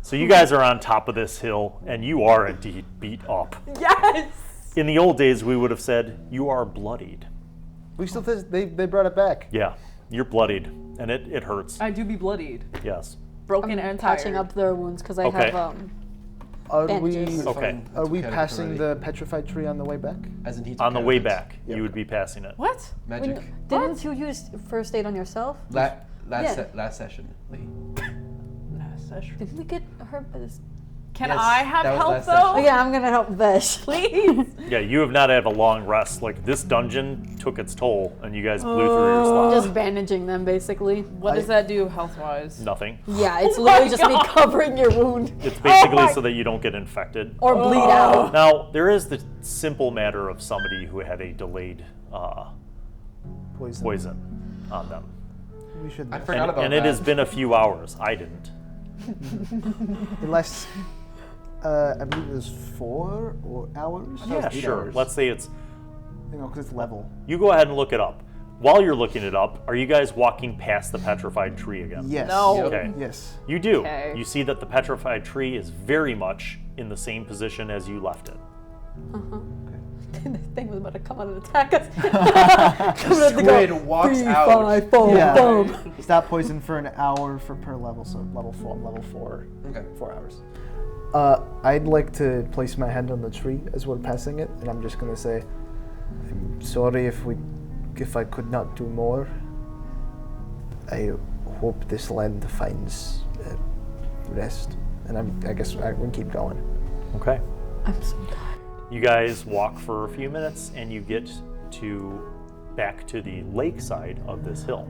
So you guys are on top of this hill, and you are indeed beat up. Yes. In the old days, we would have said, you are bloodied. We still they brought it back. Yeah, you're bloodied, and it hurts. I do be bloodied, Yes. broken I'm and tired. patching up their wounds because I Okay. have Are bandages. we Okay. are we Okay, passing already. the petrified tree on the way back? As in he took On the care way of it. back, Yep. you would be passing it. What? Magic. Didn't you use first aid on yourself? Last Yeah. session, Lee. Didn't we get hurt by this? Can Yes, I have that was help last though? session. Oh yeah, I'm gonna help Vesh. Please. Yeah, you have not had a long rest. Like, this dungeon took its toll, and you guys blew through your slots. Just bandaging them basically. What does that do health-wise? Nothing. Yeah, it's Oh literally my just me God. covering your wound It's basically my- so that you don't get infected. or bleed out. Now, there is the simple matter of somebody who had a delayed poison on them. We should. I forgot about And that. it has been a few hours. I didn't. It lasts. I believe it was 4 hours. Yeah, 8 sure. hours. Let's say it's. You know, because it's level. You go ahead and look it up. while you're looking it up, are you guys walking past the petrified tree again? Yes. No. Okay. Yes. You do. Okay. You see that the petrified tree is very much in the same position as you left it. The thing was about to come out and attack us. Coming out the Squid go, walks 3, out. 5, 4, Yeah. boom. Stop poison for an hour per level, so level 4. Okay. 4 hours. I'd like to place my hand on the tree as we're passing it, and I'm just gonna say, I'm sorry if I could not do more. I hope this land finds rest, and I guess I will keep going. Okay. I'm so tired. You guys walk for a few minutes and you get back to the lake side of this hill.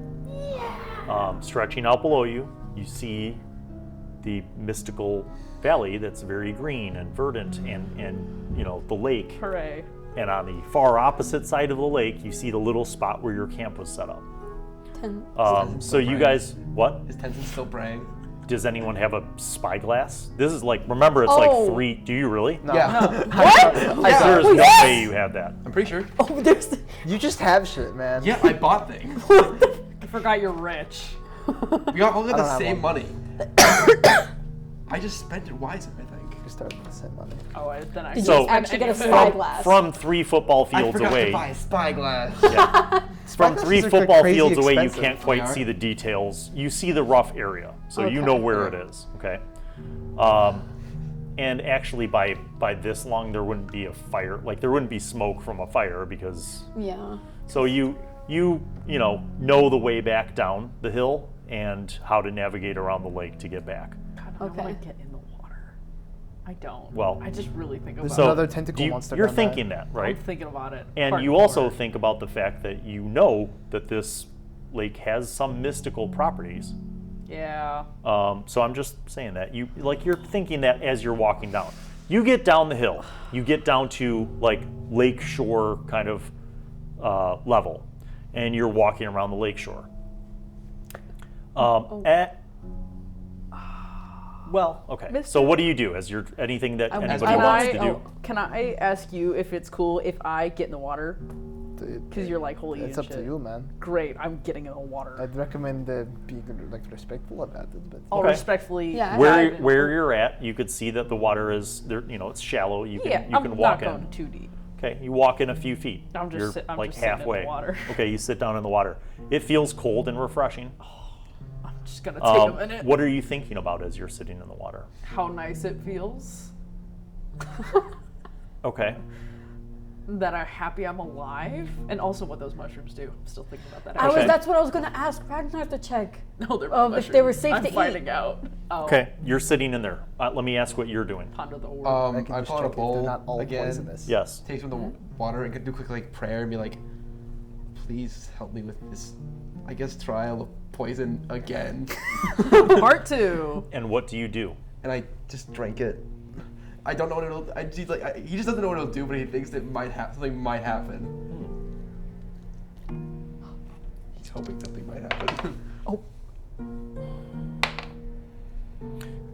Stretching out below you, you see the mystical valley that's very green and verdant and the lake. Hooray. And on the far opposite side of the lake, you see the little spot where your camp was set up. 10. So you guys, what? Is Tenzin still praying? Does anyone have a spyglass? This is remember, it's Oh. like 3. Do you really? No. Yeah. There's no way you have that. I'm pretty sure. Oh, there's. You just have shit, man. Yeah, I bought things. I forgot you're rich. We all got I don't the have same one. money. I just spent it wisely, I think. We started with the same money. Then I Did So- you actually get a From- spyglass? From 3 football I fields forgot away. to buy a spyglass. Yeah. From Spyglasses 3 are football crazy fields away, you expensive. can't quite They are? see the details. You see the rough area, so you Okay. know where it is. Okay. And actually, by this long, there wouldn't be a fire. Like there wouldn't be smoke from a fire because. Yeah. So you know the way back down the hill and how to navigate around the lake to get back. God, I Okay. want to get in the water. I don't. Well, I just really think about There's So another tentacle monster You're down there. thinking that, it. right? I'm thinking about it. And you also think about the fact that you know that this lake has some mystical properties. Yeah. So I'm just saying that you're thinking that as you're walking down. You get down the hill. You get down to like lake shore kind of level, and you're walking around the lake shore. Well, okay. So what do you do? Is anything that anybody Can wants to do? Can I ask you if it's cool if I get in the water? Because you're like holy It's and up to shit. you, man. Great, I'm getting in the water. I'd recommend being respectful about it, but I'll Okay. respectfully. Yeah, dive Where in. you're at, you could see that the water is there. It's shallow. You can Yeah, you I'm can not walk going in. too deep. Okay, you walk in a few feet. I'm just You're sit- I'm like just sitting in the halfway. water. Okay, you sit down in the water. It feels cold and refreshing. I'm just gonna take a minute. What are you thinking about as you're sitting in the water? How nice it feels. Okay. That I'm happy I'm alive, and also what those mushrooms do. I'm still thinking about that. Okay. That's what I was gonna ask Ragnar to check. No, they're if they were mushrooms. safe I'm to eat. finding out. Oh, Okay, you're sitting in there. Let me ask what you're doing. Ponder the word. I can I just pull out a check if they're bowl not all again. poisonous. Yes. Take some of the water and do a quick prayer and be like, please help me with this, I guess, trial of poison again. Part 2. And what do you do? And I just drank it. I don't know what it'll. He just doesn't know what it'll do, but he thinks that something might happen. He's hoping something might happen.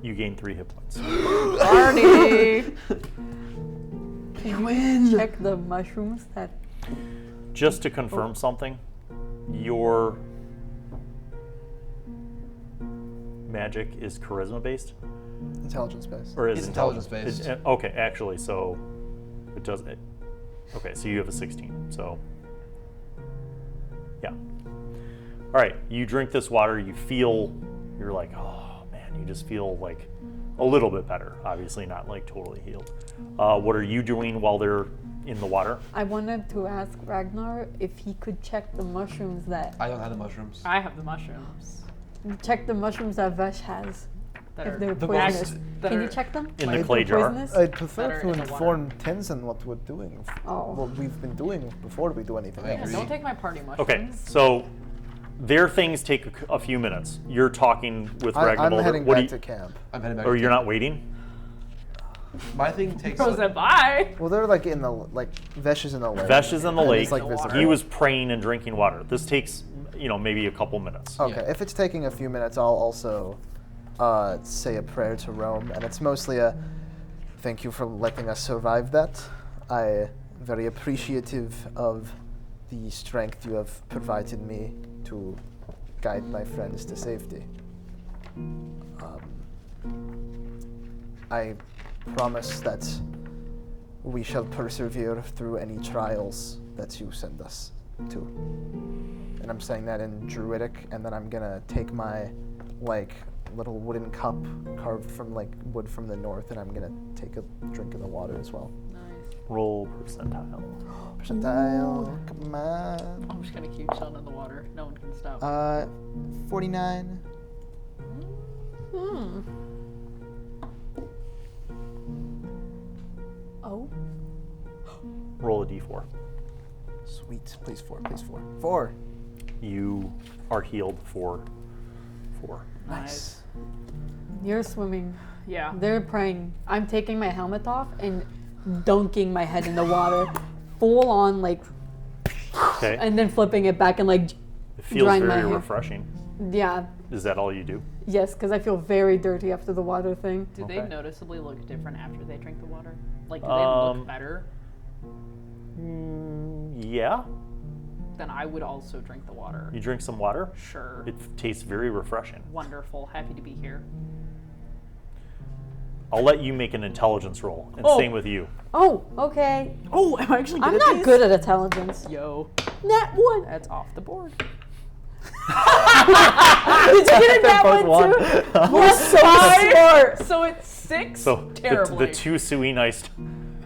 You gain 3 hit points. Barney! Check the mushrooms that. Just to confirm something, your magic is charisma based, Intelligence based. or is It's intelligence-based. Okay, actually, so it does. Okay, so you have a 16. So yeah. All right, you drink this water. You're like, oh man, you just feel like a little bit better. Obviously, not like totally healed. What are you doing while they're in the water? I wanted to ask Ragnar if he could check the mushrooms that. I don't have the mushrooms. I have the mushrooms. Check the mushrooms that Vesh has. That If are they're the poisonous. most- that Can are- you check them? In If the clay they're jar? poisonous? I'd prefer Better to in the inform Tenzin what we're doing. Oh. What we've been doing before we do anything I else. Yeah, agree. don't take my party mushrooms. Okay, so their things take a few minutes. You're talking with I'm Ragnavaldr. heading What do back you- to camp. I'm heading back. Or to you're camp. not waiting? My thing takes. Bro said bye. Well, they're like in the Vesh is in the lake. Vesh is in the and lake. It's like Water. visible. He was praying and drinking water. This takes, maybe a couple minutes. Okay, Yeah. if it's taking a few minutes, I'll also say a prayer to Rome, and it's mostly a thank you for letting us survive that. I'm very appreciative of the strength you have provided me to guide my friends to safety. I promise that we shall persevere through any trials that you send us to. And I'm saying that in Druidic, and then I'm gonna take my little wooden cup carved from wood from the north, and I'm gonna take a drink of the water as well. Nice. Roll percentile. Percentile, come on. I'm just gonna keep Sean in the water. No one can stop. 49. Oh. Roll a d4. Sweet, please 4, please 4. 4. You are healed for 4. Nice. You're swimming. Yeah. They're praying. I'm taking my helmet off and dunking my head in the water, full on Okay. and then flipping it back and It feels drying my very hair. refreshing. Yeah. Is that all you do? Yes, because I feel very dirty after the water thing. Do Okay. they noticeably look different after they drink the water? Like, do they look better? Yeah. Then I would also drink the water. You drink some water. Sure. It tastes very refreshing. Wonderful. Happy to be here. I'll let you make an intelligence roll, and Oh. same with you. Oh, okay. Oh, am I actually good I'm at not these? good at intelligence. Yo, Nat 1. that's off the board. Did you get a Nat 1 too? You're so smart. So it's 6. So terribly. the two Suenist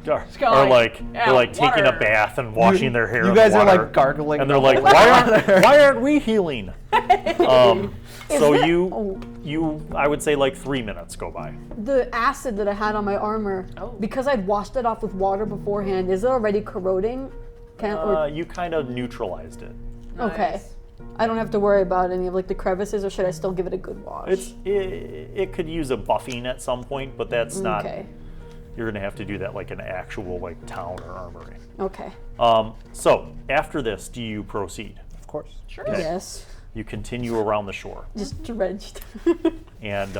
are Sky. like Yeah, they're like taking a water. bath and washing their hair. You in guys are water, like gargling. and they're the like, whole why aren't we healing? So that- you I would say like 3 minutes go by. The acid that I had on my armor, Oh. because I'd washed it off with water beforehand, is it already corroding? You kind of neutralized it. Okay. Nice. I don't have to worry about any of the crevices, or should I still give it a good wash? It could use a buffing at some point, but that's not. Okay. You're gonna have to do that like an actual town or armory. Okay. So after this, do you proceed? Of course. Sure. Yes. You continue around the shore, Just drenched. and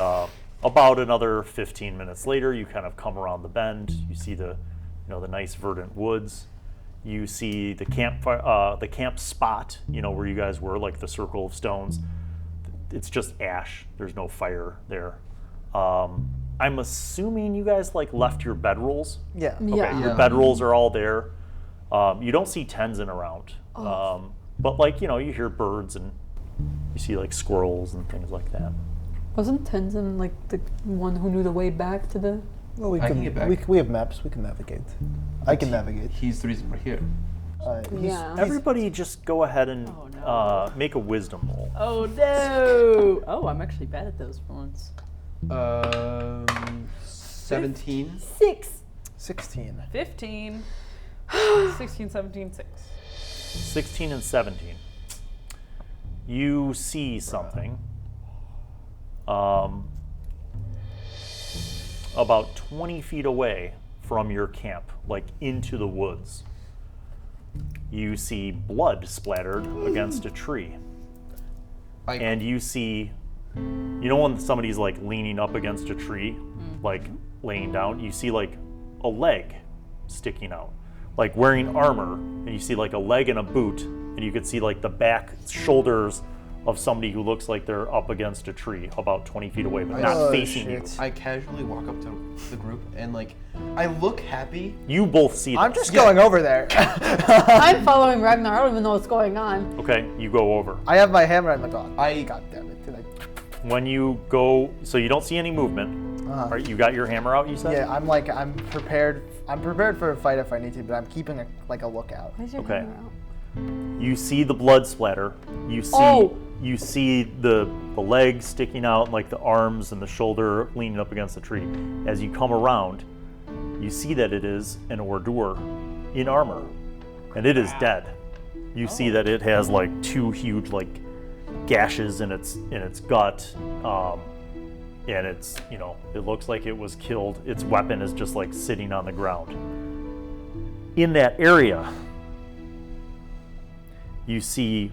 about another 15 minutes later, you kind of come around the bend. You see the nice verdant woods. You see the camp spot, where you guys were, like the circle of stones. It's just ash. There's no fire there. I'm assuming you guys left your bedrolls. Yeah. Okay, Yeah. your bedrolls are all there. You don't see Tenzin around, but you hear birds and you see squirrels and things like that. Wasn't Tenzin the one who knew the way back to the? Well, we I can can get back. we have maps. We can navigate. I can navigate. He's the reason we're here. Yeah. Everybody, just go ahead and Oh, no. make a wisdom roll. Oh no! Oh, I'm actually bad at those for once. 17. 6. 16. 15. 16, 17, 6. 16 and 17. You see something about 20 feet away from your camp, into the woods. You see blood splattered against a tree. And you see, when somebody's leaning up against a tree, laying down, you see a leg sticking out, wearing armor, and you see a leg and a boot, and you could see the back shoulders of somebody who looks like they're up against a tree about 20 feet away, but not Oh, facing you. shit. I casually walk up to the group and I look happy. You both see this. I'm just going over there. I'm following Ragnar. I don't even know what's going on. Okay, you go over. I have my hammer and my god. I- God damn it. Did I? When you go, so you don't see any movement. Uh-huh. You got your hammer out, you said? Yeah, I'm prepared. I'm prepared for a fight if I need to, but I'm keeping a lookout. Where's your Okay. hammer out? You see the blood splatter. You see Oh. you see the legs sticking out, the arms and the shoulder leaning up against the tree. As you come around, you see that it is an Ordur in armor, and it is dead. You see that it has 2 huge gashes in its gut, and it's it looks like it was killed. Its weapon is just sitting on the ground. In that area, you see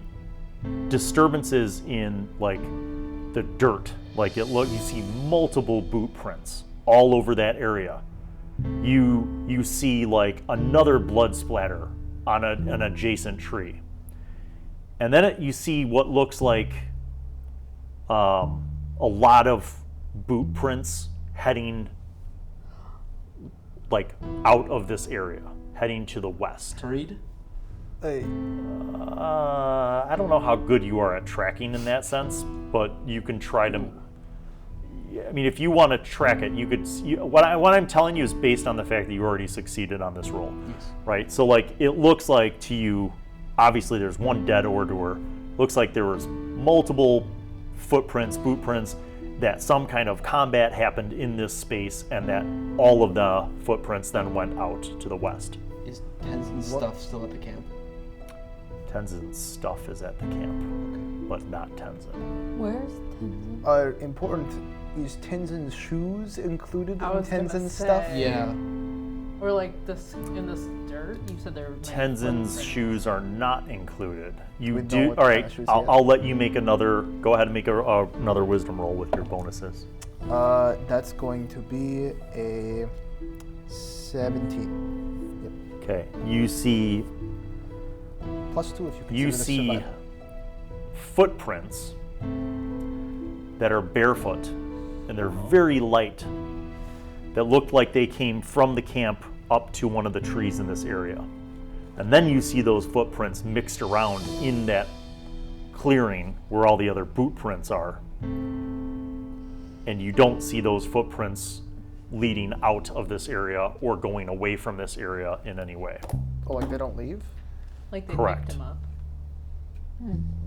disturbances in the dirt. You see multiple boot prints all over that area. You see another blood splatter on an adjacent tree. And then you see what looks like a lot of boot prints heading like out of this area, heading to the west. Hurried? Hey, I don't know how good you are at tracking in that sense, but you can try to. I mean, if you want to track it, you could. What I'm telling you is based on the fact that you already succeeded on this roll, right? So, like, it looks like to you, obviously, there's one dead Ordor. Looks like there was multiple footprints, boot prints, that some kind of combat happened in this space, and that all of the footprints then went out to the west. Is Tenzin's stuff still at the camp? Tenzin's stuff is at the camp, but not Tenzin. Where's Tenzin? are important. Is Tenzin's shoes included I in was gonna Tenzin's stuff? say. Yeah. Or like this in this dirt. You said there were many Tenzin's footprints. shoes are not included. You We know do. what All kind right. of shoes he I'll, has. I'll let you make another. Go ahead and make another wisdom roll with your bonuses. That's going to be a 17. Yep. Okay. You see. +2 if you consider You the see survival. footprints that are barefoot, and they're very light. That look like they came from the camp up to one of the trees in this area. And then you see those footprints mixed around in that clearing where all the other boot prints are. And you don't see those footprints leading out of this area or going away from this area in any way. Oh, like they don't leave? Like they Correct. picked him up.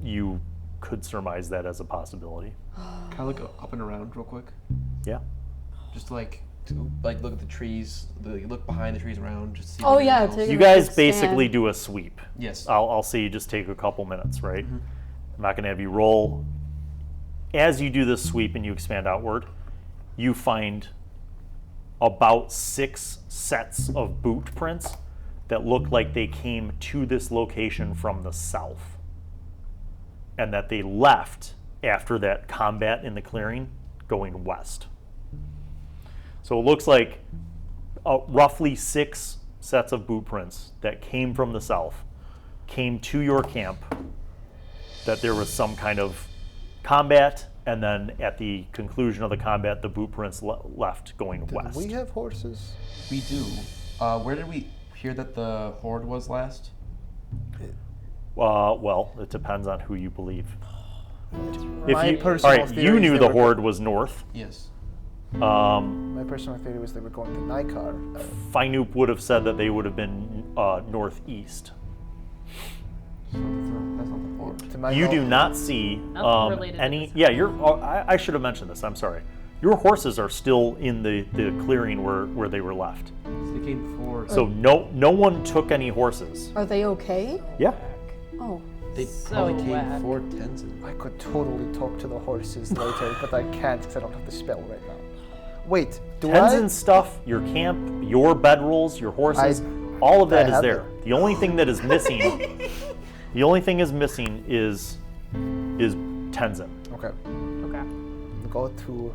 You could surmise that as a possibility. Can I look up and around real quick? Yeah. Just to look at the trees, look behind the trees around, just see. Oh, if there's yeah, anything take else. You a guys quick basically scan. do a sweep. Yes. I'll say you just take a couple minutes, right? I'm not going to have you roll. As you do this sweep and you expand outward, you find about 6 sets of boot prints that look like they came to this location from the south, and that they left after that combat in the clearing going west. So it looks like roughly 6 sets of boot prints that came from the south came to your camp, that there was some kind of combat, and then at the conclusion of the combat, the boot prints left going Did west. we have horses? We do. Where did we hear that the horde was last? Well, it depends on who you believe. If My you, personal all right, theory you is knew they the were horde was north. Yes. My personal theory was they were going to Nikar. Finoop would have said that they would have been northeast. So that's not the horde. To my You do knowledge- not see Nothing related to any. this Yeah, I should have mentioned this. I'm sorry. Your horses are still in the clearing where they were left. So they came before. So no one took any horses. Are they okay? Yeah. Oh. They So probably came whack. before Tenzin. I could totally talk to the horses later, but I can't because I don't have the spell right now. Wait, do Tenzin's stuff, your camp, your bedrolls, your horses, all of that I is have there. it. The only thing that is missing, the only thing is missing is Tenzin. Okay, Okay. go to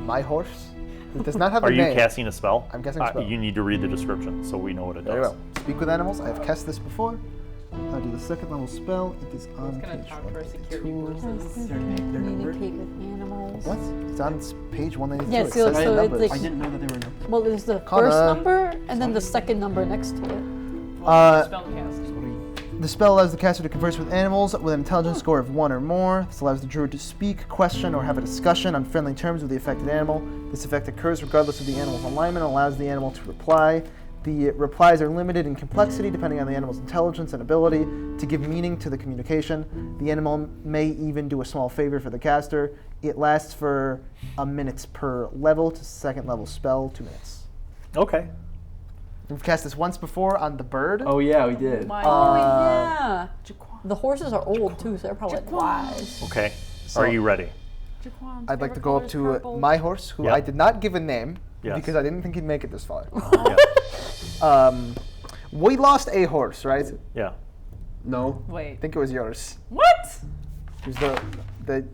my horse. It does not have Are a you name. casting a spell? I'm casting a spell. You need to read the description so we know what it Very does. well. Speak with animals. I have cast this before. I do the second level spell. It is I was on gonna page talk to our security 192. forces. Communicate with animals. What? It's on page 192. Yeah, It so- says so it's numbers. like- I didn't know that they were numbered. Well, there's the Connor. first number and then the second number next to it. Spell casting. The spell allows the caster to converse with animals with an intelligence score of 1 or more. This allows the druid to speak, question, or have a discussion on friendly terms with the affected animal. This effect occurs regardless of the animal's alignment and allows the animal to reply. The replies are limited in complexity depending on the animal's intelligence and ability to give meaning to the communication. The animal may even do a small favor for the caster. It lasts for a minute per level. To second level spell, 2 minutes. Okay. We've cast this once before on the bird. Oh yeah, we did. My Oh, yeah. The horses are old, too, so they're probably like wise. Okay. So- Are you ready? Jaquan's I'd like to favorite go up color is to purple. my horse, who Yeah. I did not give a name Yes. because I didn't think he'd make it this far. Yeah. We lost a horse, right? I Yeah. No. Wait. think it was yours. What? It was the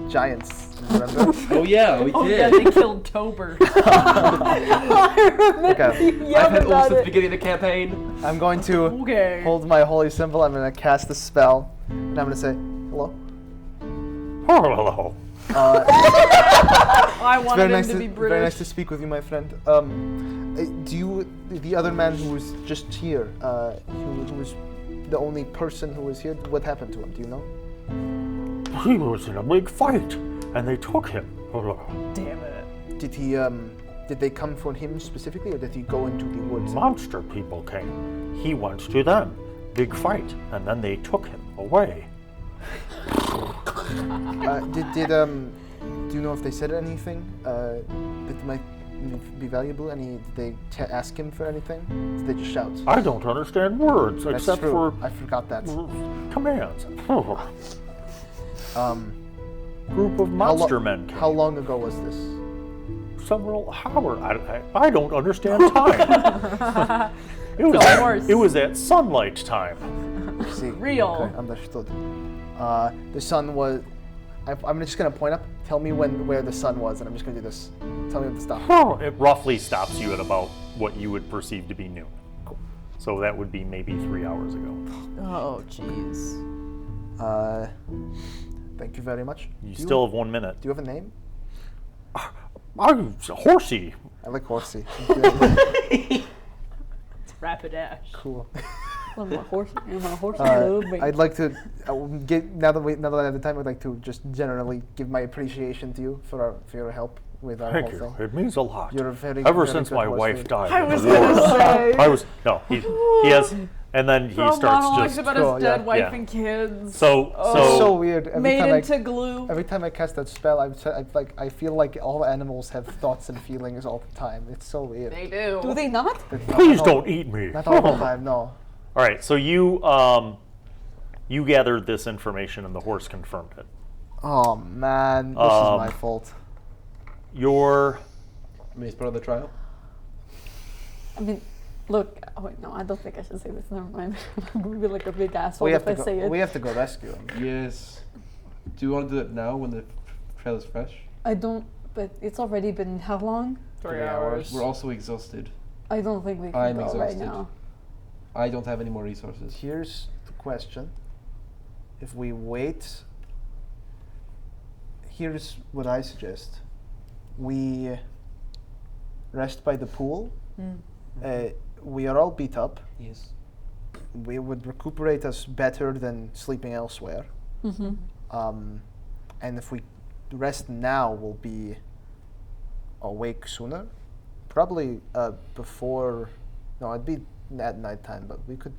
giants. Remember? Oh yeah, we Oh did. yeah, they killed Tober. I remember Okay. you I've yelled had about since the it. beginning of the campaign. I'm going to Okay. hold my holy symbol. I'm going to cast a spell, and I'm going to say hello. Hello. I wanted Very him nice to be very nice British. to speak with you, my friend. Do you, the other man who was just here, who was the only person who was here? What happened to him? Do you know? He was in a big fight, and they took him. Damn it. Did he? Did they come for him specifically, or did he go into the woods? Monster people came. He went to them. Big fight, and then they took him away. Do you know if they said anything that might be valuable? Did they ask him for anything? Did they just shout? I don't understand words That's except true. for I forgot that. commands. Um, Group of monster men came. How long ago was this? Several hours. I don't understand time. It was at sunlight time. I see. Real. Okay, understood. The sun was. I'm just gonna point up. Tell me where the sun was, and I'm just gonna do this. Tell me when to stop. It roughly stops you at about what you would perceive to be noon. Cool. So that would be maybe 3 hours ago. Oh jeez. Thank you very much. You Do still have 1 minute. Do you have a name? I'm Horsey. I like Horsey. It's Rapidash. Cool. Want a horse? You want a horse? Hello, baby. I'd like to now that I have the time. I'd like to just generally give my appreciation to you for your help with our Thank whole you. thing. It means a lot. You're a very Ever very since good my horse wife leader. died. I in was the war. gonna say. I was no. He has, and then he starts monologues just. about Oh, his yeah. dead wife Yeah. and kids. So It's so weird. made into glue. Every time I cast that spell, I feel like all animals have thoughts and feelings all the time. It's so weird. They do. Do they not? please don't eat me. Not all the time, no. All right, so you gathered this information and the horse confirmed it. Oh man, this is my fault. Your I mean, it's part of the trial. I mean, look. Oh wait, no, I don't think I should say this. Never mind. I'm gonna be like a big asshole We have if to I say go. it. We have to go rescue him. Yes. Do you want to do it now when the trail is fresh? I don't. But it's already been how long? 3 hours. We're also exhausted. I don't think we can I'm go right exhausted. now. I don't have any more resources. Here's the question: if we wait, here's what I suggest: we rest by the pool. We are all beat up. Yes. We would recuperate us better than sleeping elsewhere. Mm-hmm. And if we rest now, we'll be awake sooner. Probably before. No, it'd be at nighttime, but we could.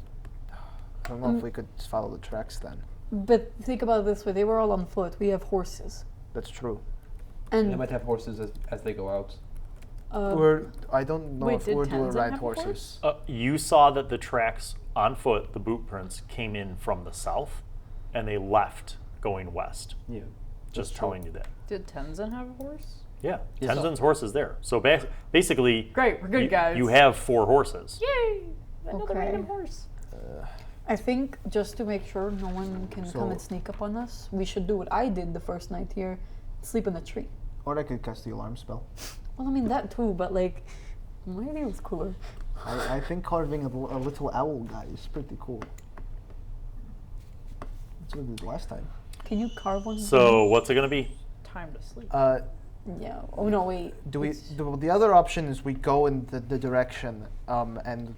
I don't know if we could follow the tracks then. But think about it this way: they were all on foot. We have horses, That's true. and They might have horses as they go out. I don't know Wait, if did we're doing Tenzin right have a horse? horses. you saw that the tracks on foot, the boot prints, came in from the south, and they left going west. Yeah. Just telling you that. Did Tenzin have a horse? Yeah, Yes. Tenzin's horse is there. So basically, Great, we're good you, guys. you have 4 horses. Yay! Another Okay. random horse. I think just to make sure no one can come and sneak up on us, we should do what I did the first night here: sleep in a tree. Or I could cast the alarm spell. Well, I mean that too, but like, my idea was cooler. I think carving a little owl guy is pretty cool. That's what we did last time. Can you carve one? So what's it gonna be? Time to sleep. Yeah. Oh no, wait. Do we? It's- The other option is we go in the direction, and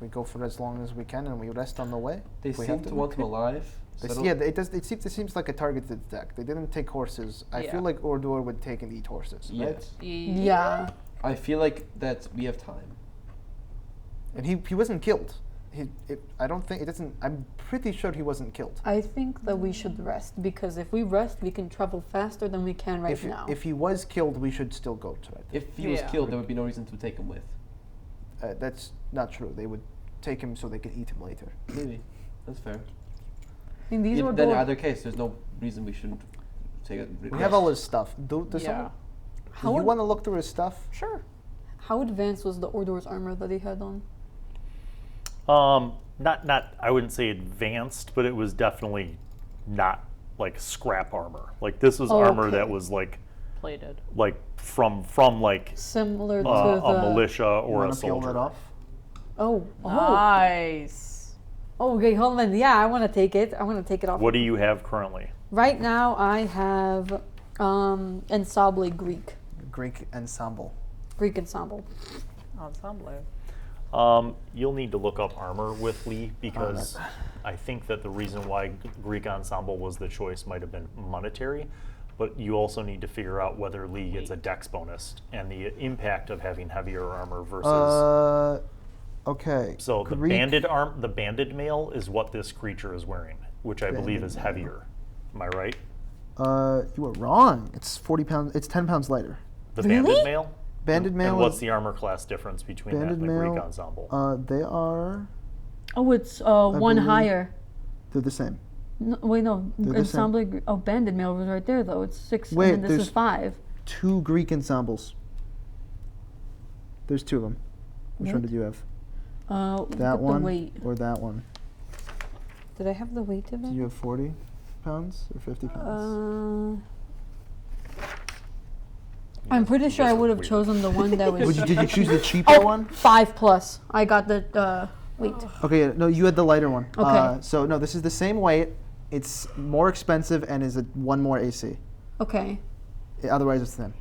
we go for as long as we can, and we rest on the way. They if we seem have to want him alive. They so I s- yeah, don't- it seems like a targeted attack. They didn't take horses. I Yeah. feel like Ordur would take and eat horses, right? Yes. Yeah. I feel like that we have time. And he wasn't killed. I don't think it doesn't. I'm pretty sure he wasn't killed. I think that we should rest because if we rest, we can travel faster than we can right now. If he was killed, we should still go to it. If he was Yeah. killed, there would be no reason to take him with. That's not true. They would take him so they could eat him later. Maybe. That's fair. I mean, these were Then in dwarves. either case, there's no reason we shouldn't take it. We have all his stuff. Do Yeah. someone? How Do you would- want to look through his stuff? Sure. How advanced was the Ordur's armor that he had on? Not I wouldn't say advanced, but it was definitely not like scrap armor. Like this was Oh, armor that okay. was like Plated. from like Similar to a the. militia or a Want to peel that soldier. off? Oh. Nice. Oh, okay, hold on. Yeah, I want to take it. I want to take it off. What do you have currently? Right now, I have ensemble Greek. Greek ensemble. Greek ensemble. Ensemble. You'll need to look up armor with Lee because I think that the reason why Greek ensemble was the choice might have been monetary, but you also need to figure out whether Lee gets a dex bonus and the impact of having heavier armor versus. Okay. So the Greek- banded mail is what this creature is wearing, which I believe is heavier. Am I right? You were wrong. It's 40 pounds. It's 10 pounds lighter. The Really? banded mail. Banded mail. And what's is- the armor class difference between that banded and the Greek mail? ensemble? They are. Oh, it's one believe- higher. They're the same. No, wait, no. They're the same. Ensemble. Oh, banded mail was right there though. It's 6, Wait, and then this is there's- 5. 2 Greek ensembles. There's 2 of them. Which one What? did you have? Look That at one the weight. or that one? Did I have the weight of Did it? you have 40 pounds or 50 pounds? I'm pretty sure guys I are would have weird. chosen the one that was. Did you choose the cheaper one? 5 plus. I got the weight. Okay, yeah, no, you had the lighter one. Okay. So no, this is the same weight. It's more expensive and is a 1 more AC. Okay. Otherwise, it's thin.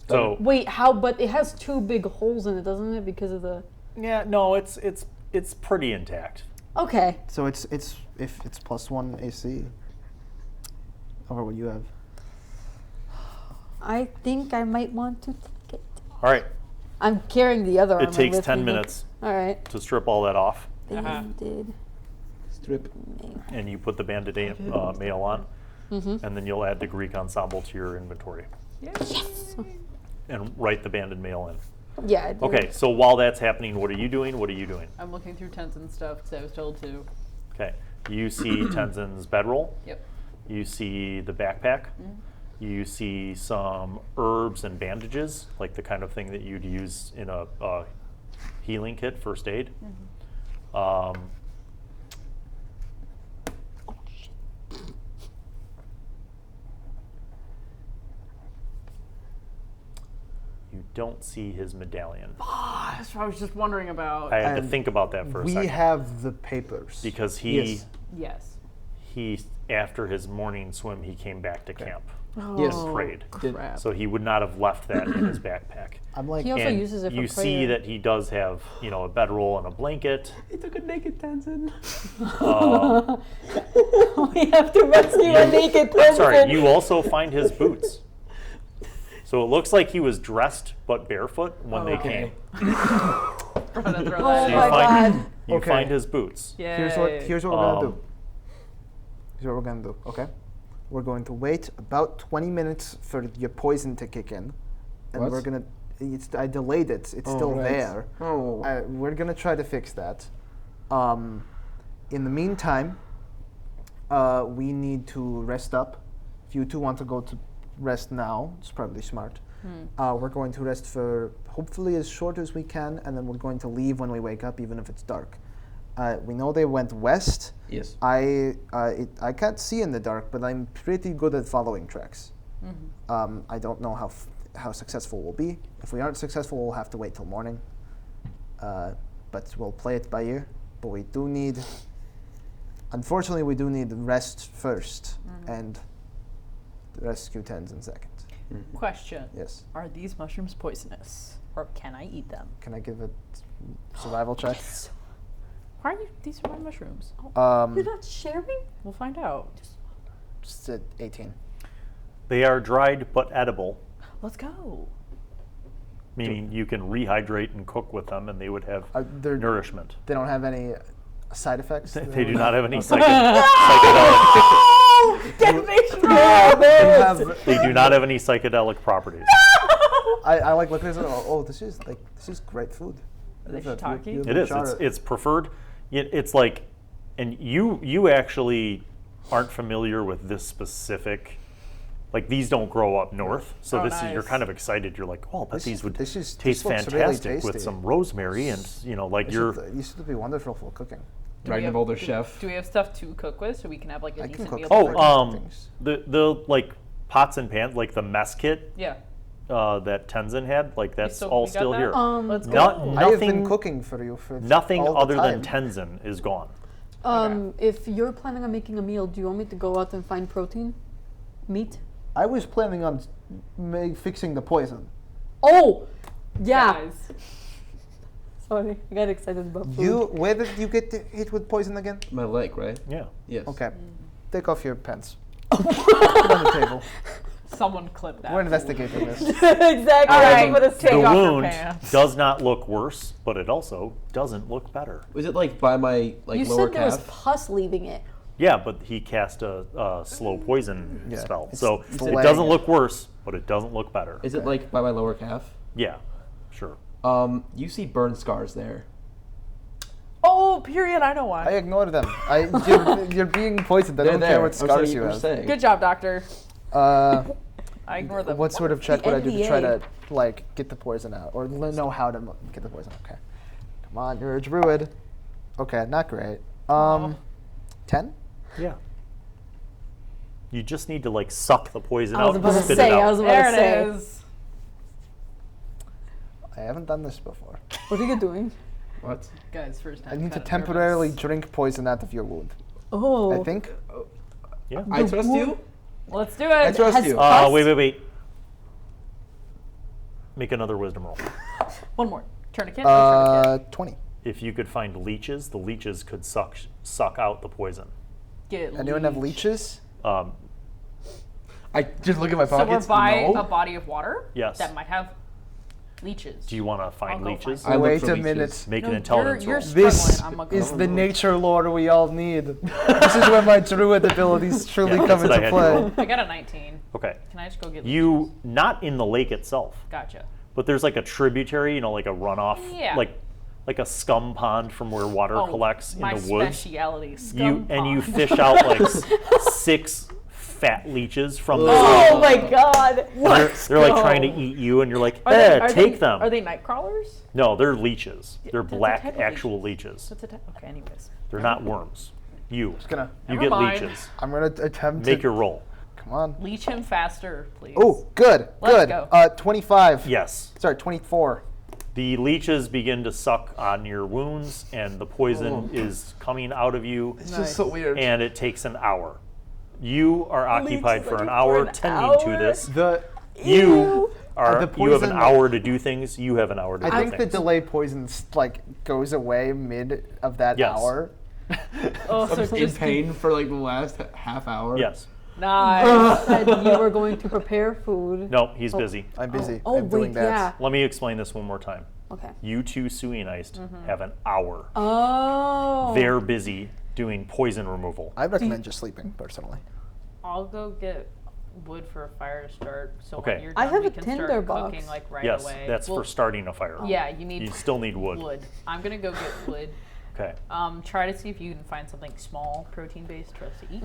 So Wait, how? But it has 2 big holes in it, doesn't it? Because of the. yeah, no, it's pretty intact. Okay. So it's if it's +1 AC over what you have. I think I might want to take it. All right, I'm carrying the other. it armor takes with 10 me, but- minutes All right. to strip all that off, Banded Strip. mail. and you put the banded mail on, and then you'll add the Greek ensemble to your inventory Yes. and write the banded mail in. Yeah. I do. Okay, so while that's happening, what are you doing? What are you doing? I'm looking through tents and stuff because I was told to. Okay, you see Tenzin's bedroll. Yep. You see the backpack. You see some herbs and bandages, like the kind of thing that you'd use in a healing kit, first aid. You don't see his medallion. That's what I was just wondering about. I had to And think about that for a We second. have the papers. Because he, Yes. Yes. after his morning swim, he came back to camp Yes. and prayed. Crap. So he would not have left that in his backpack. I'm like, He also And uses it for you see prayer. that he does have, a bedroll and a blanket. He took a naked Tenzin. We have to rescue a naked person. Sorry, you also find his boots. So it looks like he was dressed but barefoot when they came. We're gonna throw Oh that You my in. find, God. you Okay. find his boots. Yay. here's what we're gonna Um, do. Here's what we're gonna do. Okay. We're going to wait about 20 minutes for your poison to kick in, and What? we're gonna. I delayed it. It's still right. there. Oh. We're gonna try to fix that. In the meantime, we need to rest up. If you two want to go to rest now, it's probably smart. We're going to rest for hopefully as short as we can, and then we're going to leave when we wake up, even if it's dark. We know they went west. Yes. I can't see in the dark, but I'm pretty good at following tracks. I don't know how successful we'll be. If we aren't successful, we'll have to wait till morning. But we'll play it by ear. But we do need, unfortunately, we do need rest first and rescue Tenzin second. Question. Yes. Are these mushrooms poisonous? Or can I eat them? Can I give a survival check? Why are these are my mushrooms? You're not sharing? We'll find out. Just at 18. They are dried but edible, Let's go. meaning you can rehydrate and cook with them and they would have They're, nourishment. they don't have any side effects? They do not have any psychedelic. They do not have any psychedelic properties. I like looking at it. Oh, this is great food. Are they Look at that, shiitake? you- It is. It's preferred. It's like, and you actually aren't familiar with this specific. Like these don't grow up north, so Oh, this is, you're nice. kind of excited. You're like, oh, but these would this taste looks really fantastic with tasty. some rosemary and like This you're. used to be wonderful for cooking. Ragnavaldr chef. Do we have stuff to cook with so we can have like a I can decent cook meal? for before- things. The like pots and pans, like the mess kit Yeah. that Tenzin had, like that's So all we got still that? here. Let's go. I have been Nothing, cooking for you for nothing all the other than time. Tenzin is gone. If you're planning on making a meal, do you want me to go out and find protein? Meat? I was planning on fixing the poison. Oh! Yeah. Guys. Sorry, I got excited about food. Where did you get hit with poison again? My leg, right? Yeah. Yes. Okay, take off your pants. Put it on the table. Someone clip that. We're investigating this. Exactly. All that's right, what it's take The off your wound pants. does not look worse, but it also doesn't look better. Was it like by my like You lower said there was calf? pus leaving it. Yeah, but he cast a slow poison Yeah, spell, it's so it delaying doesn't it. look worse, but it doesn't look better. Is it like by my lower calf? Yeah, sure. You see burn scars there. Oh, period. I know why. I ignore them. You're being poisoned. I They're don't there. care what I'm scars saying- you I'm have. saying. Good job, doctor. Uh, I ignore them. what sort of check the would I do to try NDA? to like get the poison out, or know how to get the poison? Okay, come on, you're a druid. Okay, not great. 10. Yeah. You just need to like suck the poison I was out about and to spit say, it out. I was about There to say. it is. I haven't done this before. What are you doing? What? Guys, first time. I need to kinda temporarily nervous. drink poison out of your wound. Oh. I think. Yeah. I trust you. Let's do I it. trust Has- you. Pus? Wait. Make another wisdom roll. One more. Tourniquet. Tourniquet. 20. If you could find leeches, the leeches could suck out the poison. Get Anyone have leech. leeches? I just look at my So we're pockets. by no. a body of water. Yes. That might have leeches. Do you want to I'll find go leeches? find I look Wait for a leeches. minute. Make an No, intelligence you're roll. This struggling. I'm a is the go. nature lore we all need. This is where my druid abilities truly Yeah, come that's what I into had play. to roll. I got a 19. Okay. Can I just go get You not in the lake itself, Gotcha. but there's like a tributary, like a runoff, Yeah. like a scum pond from where water collects in my the woods. speciality. You Scum and you pond. fish out like 6 fat leeches from the Oh my god. They're like trying to eat you, and you're like, Are take they, them. Are they night crawlers? No, they're leeches. They're That's a black type of actual leeches. What's it? Okay, anyways. They're not worms. You Gonna, you Never get mind. leeches. I'm gonna attempt Make to. your roll. Come on. Leech him faster, please. Oh, good. Let's Good. go. 25. Yes. Sorry, 24. The leeches begin to suck on your wounds, and the poison is coming out of you, It's just so weird. and it takes an hour. You are occupied for an looking hour for an tending to hour? this. The You you have poison- an hour to do things. You have an hour to I do think the things. delay poison goes away mid of that Yes. hour. Oh, so I'm in just pain for like the last half hour. Yes. nice. Said you were going to prepare food. No, he's busy. I'm busy. Oh, I'm doing wait, that. yeah. Let me explain this one more time. Okay. You two Suenist have an hour. Oh. They're busy doing poison removal. I recommend just sleeping personally. I'll go get wood for a fire to start. So Okay. when you're I done, have we a can tinder start box. cooking like right Yes, away. that's Well, for starting a fire. Yeah, you need You still need wood. wood. I'm gonna go get wood. Okay. Try to see if you can find something small, protein based for us to eat,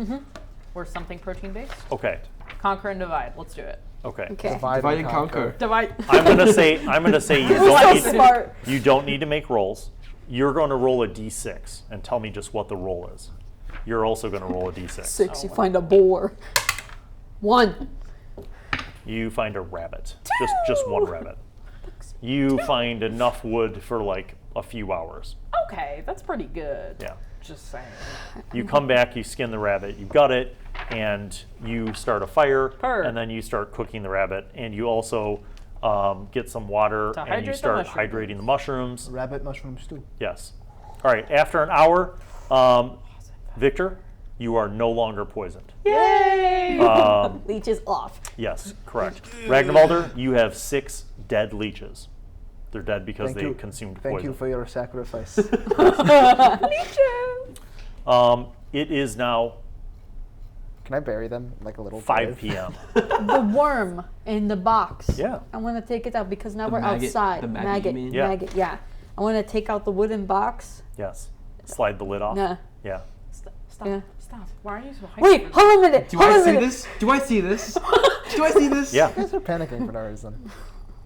or something protein based. Okay. Conquer and divide. Let's do it. Okay. Okay. Divide and conquer. Divide. I'm gonna say you So don't need smart. you don't need to make rolls. You're going to roll a d6 and tell me just what the roll is. You're also going to roll a d6. 6, you find a boar. 1. You find a rabbit. Just one rabbit. You find enough wood for like a few hours. Okay, that's pretty good. Yeah. Just saying. You come back, you skin the rabbit, you gut it, and you start a fire, Purr. and then you start cooking the rabbit, and you also get some water, To and hydrate you the start mushrooms. hydrating the mushrooms. Rabbit mushroom stew. Yes. All right. After an hour, Viktor, you are no longer poisoned. Yay! Leech is off. Yes, correct. Ragnavaldr, you have 6 dead leeches. They're dead because Thank they you. consumed Thank poison. you for your sacrifice. It is now Can I bury them like a little 5 grave? p.m. The worm in the box. Yeah. I want to take it out because now The we're maggot- outside. the maggot, you mean? Yeah. Maggot, yeah. I want to take out the wooden box. Yes. Slide the lid off. Nah. Yeah. Stop. Yeah. Stop. Why are you so hyped? Wait, for hold on a minute. Do hold I on a see minute. this? Do I see this? Do I see this? Yeah. You guys are panicking for no reason.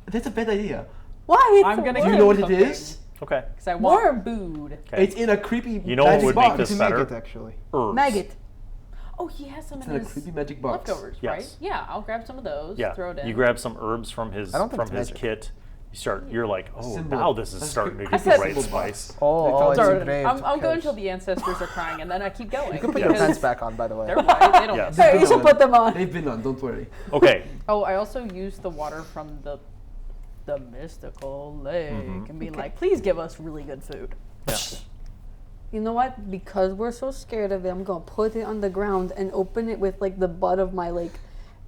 That's a bad idea. Why? It's I'm a gonna Do worm. you know what it Cooking. is? Okay. Because I want food. Okay. It's in a creepy You know what magic would box. make this To better? make it actually. Herbs. Maggot. Oh, he has some It's in in a his creepy magic box. leftovers, Yes. right? Yeah, I'll grab some of those. Yeah. Throw it in. You grab some herbs from his I don't think it's magic. kit. You're like, oh, Symbol. now this is That's starting to cre- get I the said- right Symbol spice. box. Oh, it's Sorry, engraved. I'll go Okay. until the ancestors are crying, and then I keep going. You can put your because pants back on, by the way. They're white. They don't. Yes. Hey, you They've should been put them on. They've been on. Don't worry. Okay. Oh, I also used the water from the mystical lake and be like, please give us really good food. Yeah. You know what? Because we're so scared of it, I'm gonna put it on the ground and open it with like the butt of my like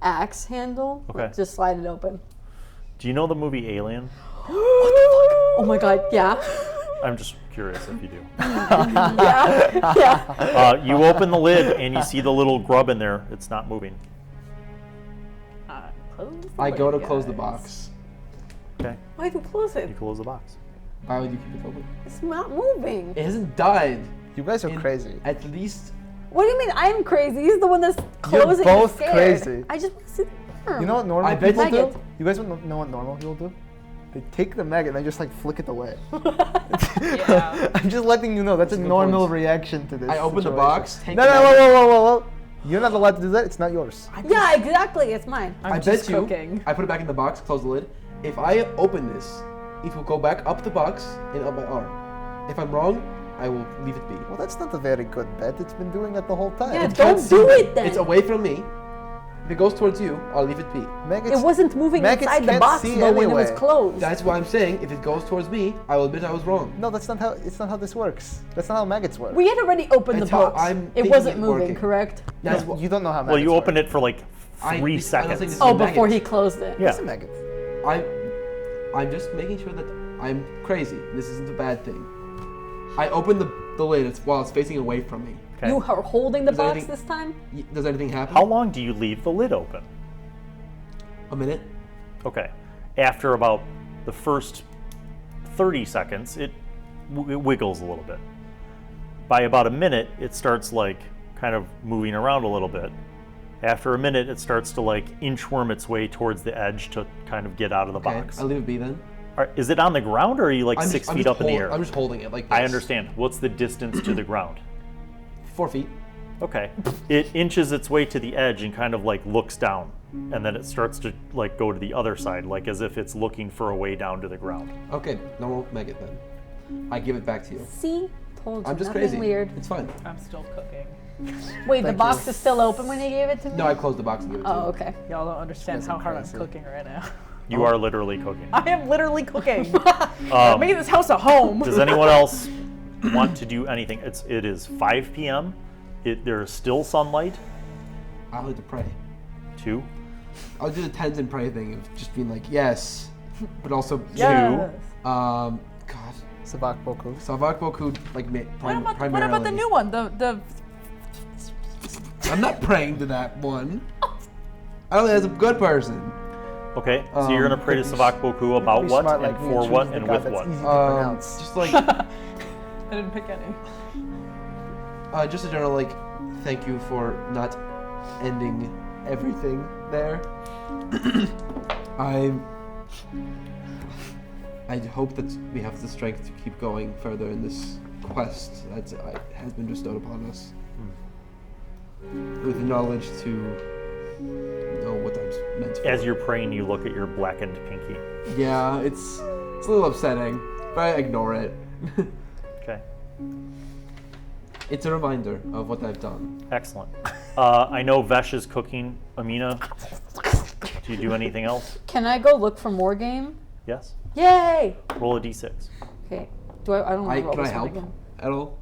axe handle. Okay. Like, just slide it open. Do you know the movie Alien? Oh my god, yeah. I'm just curious if you do. Yeah. You open the lid and you see the little grub in there. It's not moving. Close the I go to lid, close the guys. box. Okay. Why do you close it? You close the box. Why would you keep it open? It's not moving. It hasn't died. You guys are in crazy. At least. What do you mean I'm crazy? He's the one that's You're closing both and scared. crazy. I just want to see the worm. You know what normal I bet people you do? Maggot. You guys know what normal people do? They take the maggot and they just like flick it away. Yeah. I'm just letting you know that's a That's a good normal point. reaction to this. I open the situation. box, take No, the no, maggot. whoa. You're not allowed to do that. It's not yours. Yeah, exactly. It's mine. I'm I just bet you. cooking. I put it back in the box, close the lid. If I open this, it will go back up the box and up my arm. If I'm wrong, I will leave it be. Well, that's not a very good bet. It's been doing that the whole time. Yeah, It don't can't do see it then. It's away from me. If it goes towards you, I'll leave it be. Maggots, It wasn't moving maggots inside the can't box see though when it was anyway. closed. That's why I'm saying if it goes towards me, I will admit I was wrong. No, that's not how. It's not how this works. That's not how maggots work. We had already opened the That's how box. I'm It thinking wasn't it moving, working. correct? That's No, what you don't know how maggots Well, you work. opened it for like I- 3 I don't think seconds. this is- Oh, a before maggot. he closed it. Yeah. It's a maggot. I'm just making sure that I'm crazy. This isn't a bad thing. I open the lid while it's facing away from me. Okay. You are holding the Does box anything- this time? Does anything happen? How long do you leave the lid open? A minute? Okay. After about the first 30 seconds, it wiggles a little bit. By about a minute, it starts like kind of moving around a little bit. After a minute, it starts to like inchworm its way towards the edge to kind of get out of the Okay, box. I'll leave it be then. Is it on the ground or are you like I'm 6 just- I'm feet just up in the hold- air? I'm just holding it like this. I understand. What's the distance to the ground? 4 feet. Okay. It inches its way to the edge and kind of like looks down. And then it starts to like go to the other side, like as if it's looking for a way down to the ground. Okay, normal maggot then. I give it back to you. See? Told you. I'm just nothing crazy. weird. It's fine. I'm still cooking. Wait, the Thank box you. is still open when you gave it to me? No, I closed the box and gave it to you. Oh, okay. Y'all don't understand This how guy's hard I'm crazy. cooking right now. You are literally cooking. I am literally cooking. Um, Making this house a home. Does anyone else want to do anything? It is 5 p.m. There is still sunlight. I'll like to pray. 2. I'll do the tens and pray thing of just being like, yes, but also, Yes. God, Sabak Boku. Savak Boku, like, What about primarily. the new one? The I'm not praying to that one. I don't think that's a good person. Okay, so you're gonna pray to Be Savak Boku about Be what smart and like me for choose what the and god with that's what. easy to pronounce. Just like, I didn't pick any. just a general, like, thank you for not ending everything there. I hope that we have the strength to keep going further in this quest that has been bestowed upon us. With the knowledge to know what I'm meant for. As you're praying, you look at your blackened pinky. Yeah, it's a little upsetting, but I ignore it. Okay, It's a reminder of what I've done. excellent. I know Vesh is cooking. Amina, do you do anything else? Can I go look for more game? Yes. Yay! Roll a d6. Okay. Do I don't want to roll Can I this one help again. at all?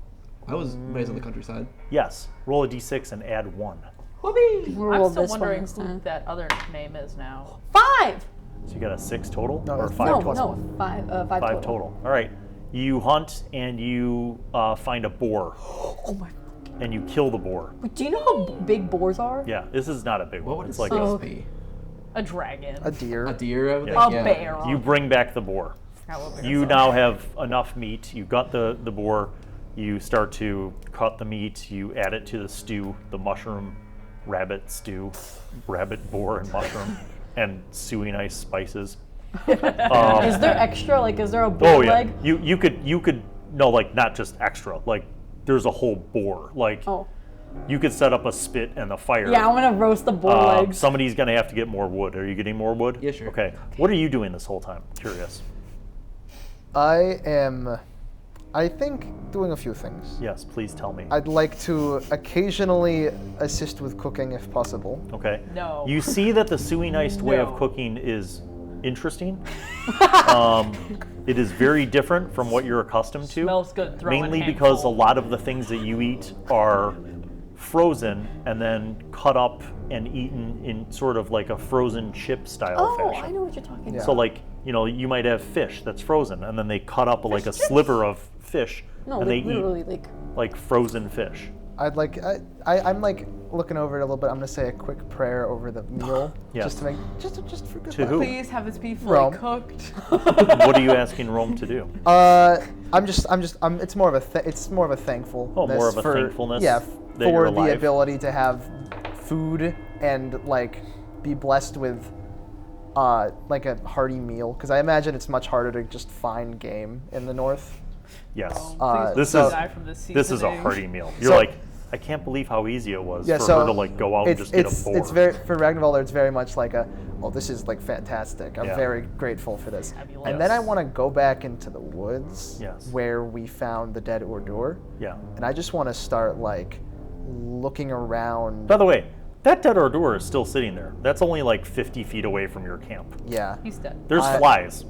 I was raised on the countryside. Yes. Roll a d6 and add 1. We'll I'm roll still this one wondering instead. who that other name is now. 5! So you got a 6 total No, or it's 5 No, total? no, 5 5 total. All right. You hunt and you find a boar Oh my. and you kill the boar. Wait, do you know how big boars are? Yeah, this is not a big What one. would It's it like Oh, a, be? A dragon. A deer. A deer? I would Yeah. think, A bear. you bring back the boar. Forgot what we You said. now have enough meat. You got the boar. You start to cut the meat. You add it to the stew, the mushroom rabbit stew, rabbit, boar, and mushroom, and suey nice spices. Is there extra? Like, is there a boar Oh yeah, leg? you could no, like not just extra, like there's a whole boar. Like Oh. you could set up a spit and a fire. Yeah, I'm gonna roast the boar legs. Somebody's gonna have to get more wood. Are you getting more wood? Yeah, sure. Okay. What are you doing this whole time? Curious. I am, I think, doing a few things. Yes, please tell me. I'd like to occasionally assist with cooking if possible. Okay. No. You see that the Suenist way No. of cooking is interesting. It is very different from what you're accustomed to. Smells good. Throw in Mainly because a handful. lot of the things that you eat are frozen and then cut up and eaten in sort of like a frozen chip style Oh, fashion. I know what you're talking Yeah. about. So like, you know, you might have fish that's frozen and then they cut up like a sliver of fish No, and they like, literally, eat like frozen fish. I'd like, I'm like looking over it a little bit. I'm gonna say a quick prayer over the meal, Yes. just to make, just for good To luck. who? Please have this be fully Rome. cooked. What are you asking Rome to do? It's more of a, it's more of a thankfulness. Oh, more of a for, thankfulness Yeah, that you're for alive. the ability to have food and like be blessed with, like a hearty meal. Because I imagine it's much harder to just find game in the north. Yes. Please This don't is- die from this This is a seasoning. hearty meal. You're So- like, I can't believe how easy it was Yeah, for so her to like go out and just get a boar. It's very, for Ragnavaldr, it's very much like a, oh, this is like fantastic. I'm Yeah. very grateful for this. Fabulous. And then I Yes. want to go back into the woods Yes. where we found the dead Ordur. Yeah. And I just want to start like looking around. By the way, that dead Ordur is still sitting there. That's only like 50 feet away from your camp. Yeah. He's dead. There's I- flies.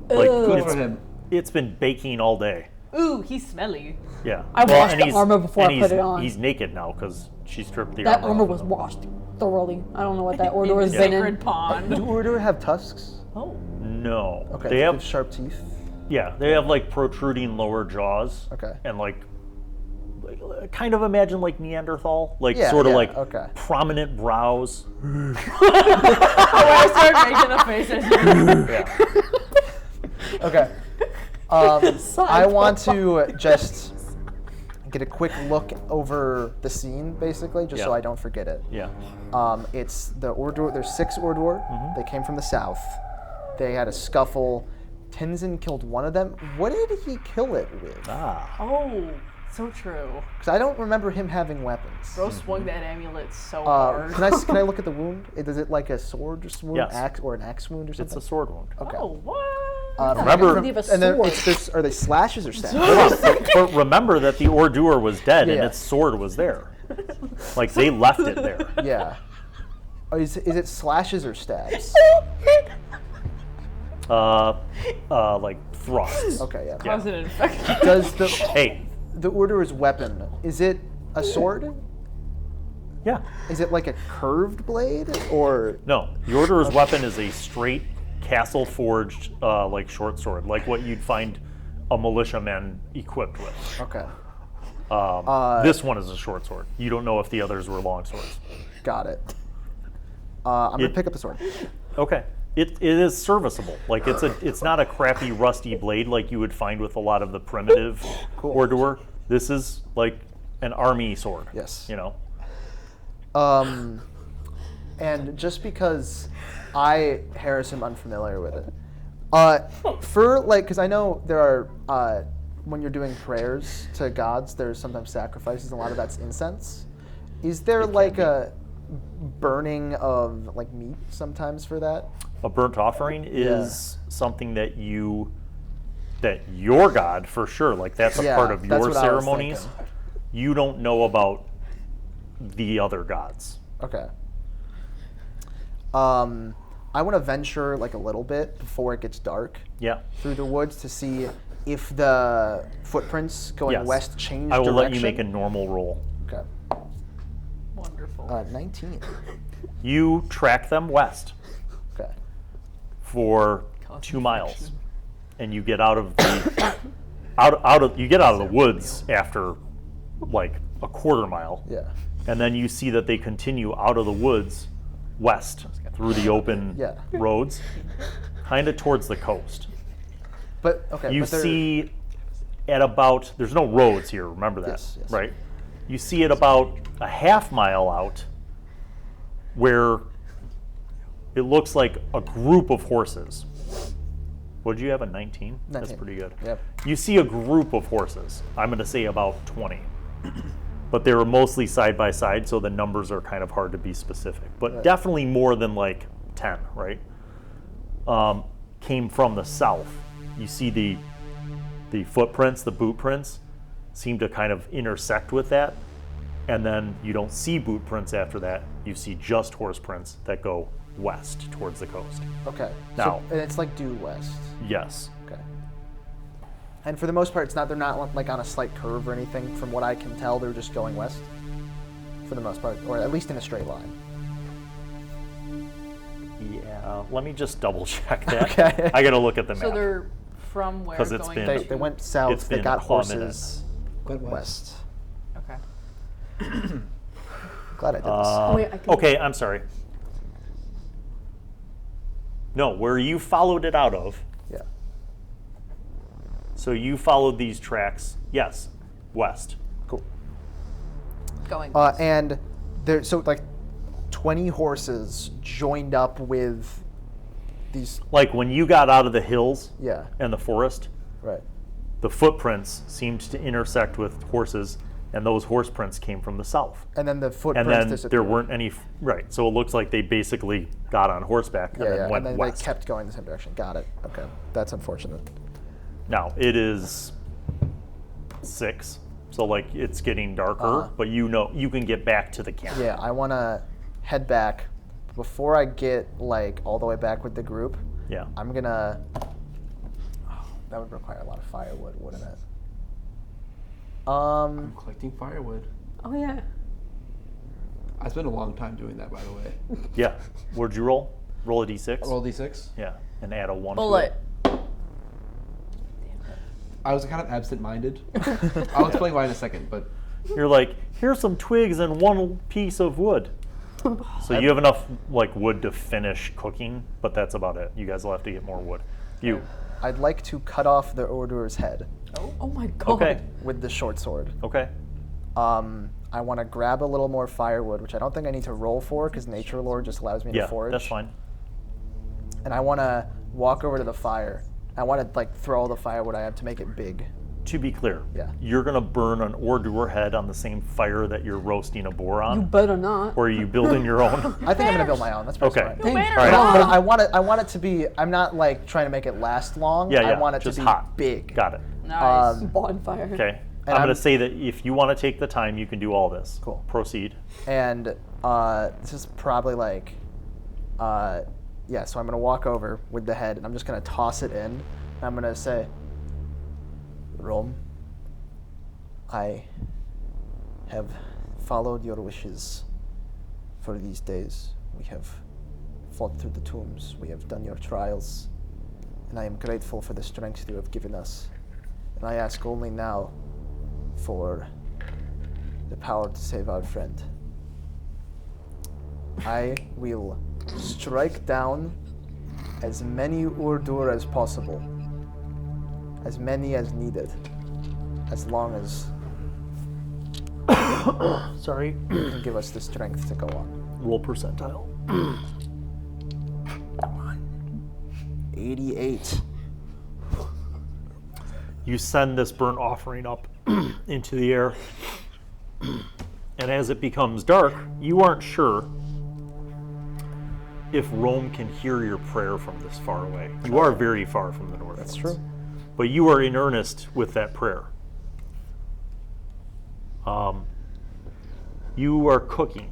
Like Good it's, for him. it's been baking all day. Ooh, he's smelly. Yeah. I washed and the he's- armor before and I put he's- it on. He's naked now because she stripped the That armor. armor off was of him. washed thoroughly. I don't know what that order has In been sacred in. pond. Do Ordur have tusks? Oh. No. Okay. They have sharp teeth. yeah. They have like protruding lower jaws. Okay. And like kind of imagine like Neanderthal, like Yeah, sort of yeah, like okay. prominent brows. Oh, I started making a face at you. Yeah. Okay. I want to just get a quick look over the scene, basically, just so Yeah. I don't forget it. Yeah. It's the Ordur. There's 6 Ordur. Mm-hmm. They came from the south. They had a scuffle. Tenzin killed one of them. What did he kill it with? Ah. Oh, so true. Because I don't remember him having weapons. Bro swung that amulet so hard. Can I look at the wound? Is it like a sword wound, Yes. axe, or an axe wound, or It's something? a sword wound. Okay. Oh, what? Remember- I believe a And then sword. are they slashes or stabs? But remember that the Ordur was dead and Yeah. its sword was there. Like they left it there. Yeah. Oh, is it slashes or stabs? Like thrusts. Okay, yeah. Cause an infection. Does Hey, the Ordur's weapon, is it a sword? yeah. Is it like a curved blade, or No, the Ordur's weapon is a straight castle forged like short sword, like what you'd find a militiaman equipped with. okay? This one is a short sword. You don't know if the others were long swords. Got it. I'm gonna It- pick up the sword. Okay. It is serviceable. Like it's not a crappy rusty blade like you would find with a lot of the primitive Cool. Ordur. This is like an army sword. Yes. You know. And just because Harris, am unfamiliar with it, for like, because I know there are when you're doing prayers to gods, there's sometimes sacrifices, and a lot of that's incense. Is there like a burning of like meat sometimes for that? A burnt offering is something that your god for sure, like that's a Yeah, part of that's your what I was ceremonies. thinking. You don't know about the other gods. Okay. I want to venture like a little bit before it gets dark Yeah. through the woods to see if the footprints going Yes. west change I will direction. let you make a normal roll. Okay. Wonderful. 19. You track them west Okay. for 2 miles, and you get out of the out of the woods after like a quarter mile, Yeah. and then you see that they continue out of the woods west through the open Yeah. roads, kind of towards the coast. But okay. You but they're- see at about, there's no roads here, remember that, Yes, yes. right? You see it about a half mile out where it looks like a group of horses What did you have, a 19? 19. That's pretty good. Yep. You see a group of horses. I'm going to say about 20. But they were mostly side by side, so the numbers are kind of hard to be specific. But definitely more than like 10, right? Came from the south. You see the footprints, the boot prints, seem to kind of intersect with that. And then you don't see boot prints after that. You see just horse prints that go west towards the coast. Okay. Now- and it's like due west. Yes. Okay. And for the most part, they're not like on a slight curve or anything. From what I can tell, they're just going west. For the most part, or at least in a straight line. Yeah. Let me just double check that. Okay. I got to look at the map. So they're from where 'Cause it's going been- They went south. It's They been got a horses Went west. Okay. Glad I did this. Oh, wait, I can- Okay, I'm sorry. No, where you followed it out of. Yeah. So you followed these tracks. Yes, west. Cool. Going. And there, so like 20 horses joined up with these. Like when you got out of the hills Yeah. and the forest, Right. the footprints seemed to intersect with horses, and those horse prints came from the south. And then the And footprints then disappeared. there weren't any, right, so it looks like they basically got on horseback and Yeah, then yeah. went And then west. they kept going the same direction. Got it. Okay. That's unfortunate. Now, it is 6, so like it's getting darker, Uh-huh. but you know, you can get back to the camp. Yeah, I want to head back. Before I get like all the way back with the group, Yeah. I'm gonna. Oh, that would require a lot of firewood, wouldn't it? I'm collecting firewood. Oh yeah. I spent a long time doing that, by the way. Yeah. What'd you roll? Roll a d6? Roll d6. Yeah, and add a 1 Bullet. to it. I was kind of absent-minded. I'll explain why in a second, but You're like, here's some twigs and 1 piece of wood. So you have enough like wood to finish cooking, but that's about it. You guys will have to get more wood. You. I'd like to cut off the Order's head Oh my god. Okay. with the short sword. Okay. I want to grab a little more firewood, which I don't think I need to roll for because Nature Lore just allows me Yeah, to forage. that's fine. And I want to walk over to the fire. I want to like throw all the firewood I have to make it big. To be clear, Yeah. you're gonna burn an hors head on the same fire that you're roasting a boar on, You better not. or are you building your own? I think I'm gonna build my own. That's pretty Okay. smart. Thank better All right. not. But I want it to be. I'm not like trying to make it last long. Yeah, yeah. I want it just to be hot. big. Got it. Nice. Bonfire. Okay. And I'm gonna I'm- say that if you want to take the time, you can do all this. Cool. Proceed. And this is probably like, yeah. So I'm gonna walk over with the head, and I'm just gonna toss it in. And I'm gonna say, Rome, I have followed your wishes for these days. We have fought through the tombs. We have done your trials. And I am grateful for the strength you have given us. And I ask only now for the power to save our friend. I will strike down as many Urdur as possible. As many as needed. As long as Sorry. you can give us the strength to go on. Roll percentile. 88. You send this burnt offering up into the air, and as it becomes dark, you aren't sure if Rome can hear your prayer from this far away. You are very far from the north. That's true. But you are in earnest with that prayer. You are cooking,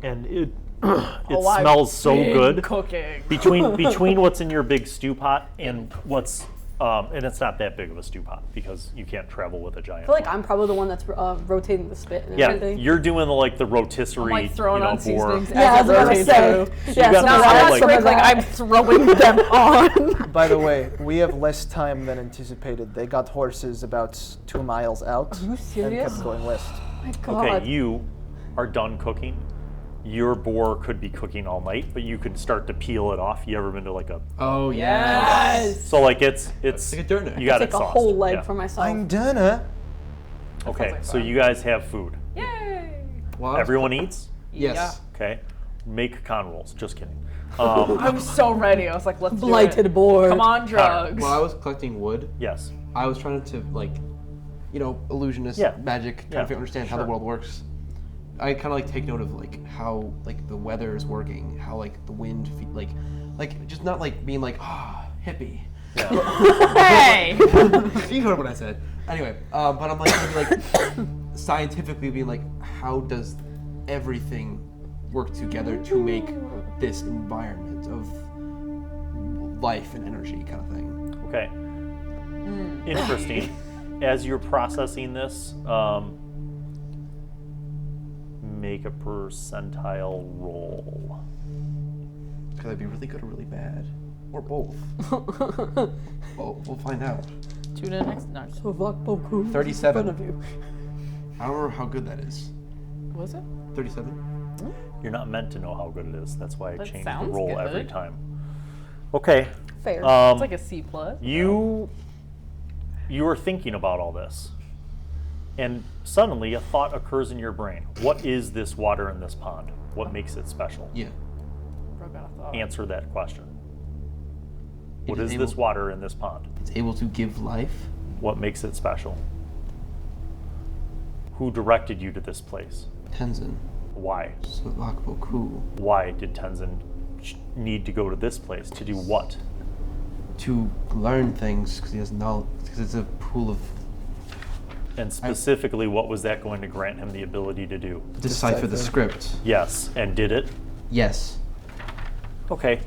and it Oh, smells so big good. Cooking. Between what's in your big stew pot and what's and it's not that big of a stew pot because you can't travel with a giant. I feel like I'm probably the one that's rotating the spit and yeah, everything. you're doing the rotisserie, I'm like throwing on boar. seasonings. Yeah, I was gonna rotating say. through. Yeah, got so the No, whole, I'm not like- sprinkling. I'm throwing them on. By the way, we have less time than anticipated. They got horses about 2 miles out. Are you And serious? kept going west. Oh my god. Okay, you are done cooking. Your boar could be cooking all night, but you could start to peel it off. You ever been to like a oh yeah, Yes. so like it's like a doner. you got Take it a sauced. whole leg Yeah. for myself. I'm done. Okay, like so fun. you guys have food. Yay. Well, Everyone eats. Yes. Okay, make con rolls. Just kidding. I was so ready. I was like, let's do Blighted it. board. Come on, drugs. While I was collecting wood, Yes. I was trying to illusionist Yeah. magic, kind Yeah, of understand how the sure. world works. I kind of like take note of like how like the weather is working, how like the wind, like just not like being like hippie. Hey! You heard what I said. Anyway, but I'm like scientifically being like, how does everything work together to make this environment of life and energy kind of thing? Okay. Interesting. As you're processing this, make a percentile roll. Could I be really good or really bad? Or both? Well, we'll find out. Tune in next. No, So fuck Boku. 37. In front of you. I don't remember how good that is. was it? 37? You're not meant to know how good it is. That's why I That change the sounds roll every good. time. Okay. Fair. It's like a C plus. You are thinking about all this, and suddenly a thought occurs in your brain. What is this water in this pond? What makes it special? Yeah. Broke out a thought. Answer that question. It What is is this able- water in this pond? It's able to give life. What makes it special? Who directed you to this place? Tenzin. Why? Savak Boku. Why did Tenzin need to go to this place? To do what? To learn things, because he has knowledge, because it's a pool of And specifically, what was that going to grant him the ability to do? decipher the script. Yes, and did it? Yes. Okay.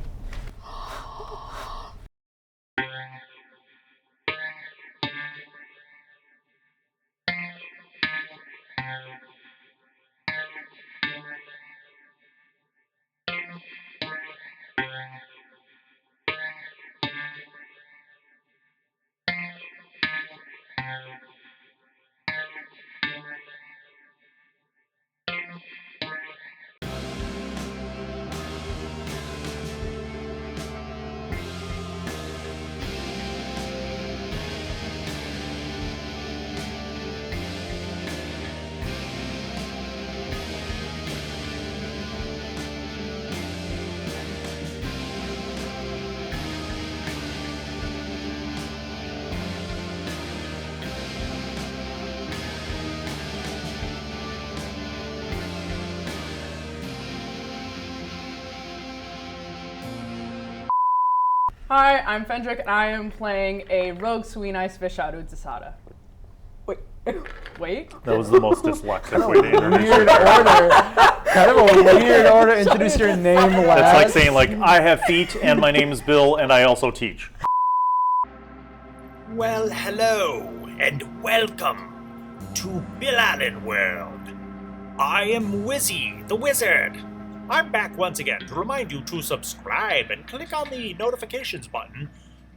Hi, I'm Fendrick, and I am playing a rogue Suenist Veshadro Di-Sarra. Wait. Wait. That was the most dyslexic way to introduce Weird yourself. order. Kind of a weird order to introduce your name last. That's like saying, like, I have feet, and my name is Bill, and I also teach. Well, hello, and welcome to Bill Allen World. I am Wizzy, the Wizard. I'm back once again to remind you to subscribe and click on the notifications button,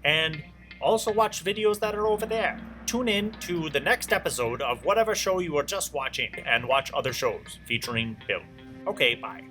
and also watch videos that are over there. Tune in to the next episode of whatever show you are just watching, and watch other shows featuring Bill. Okay, bye.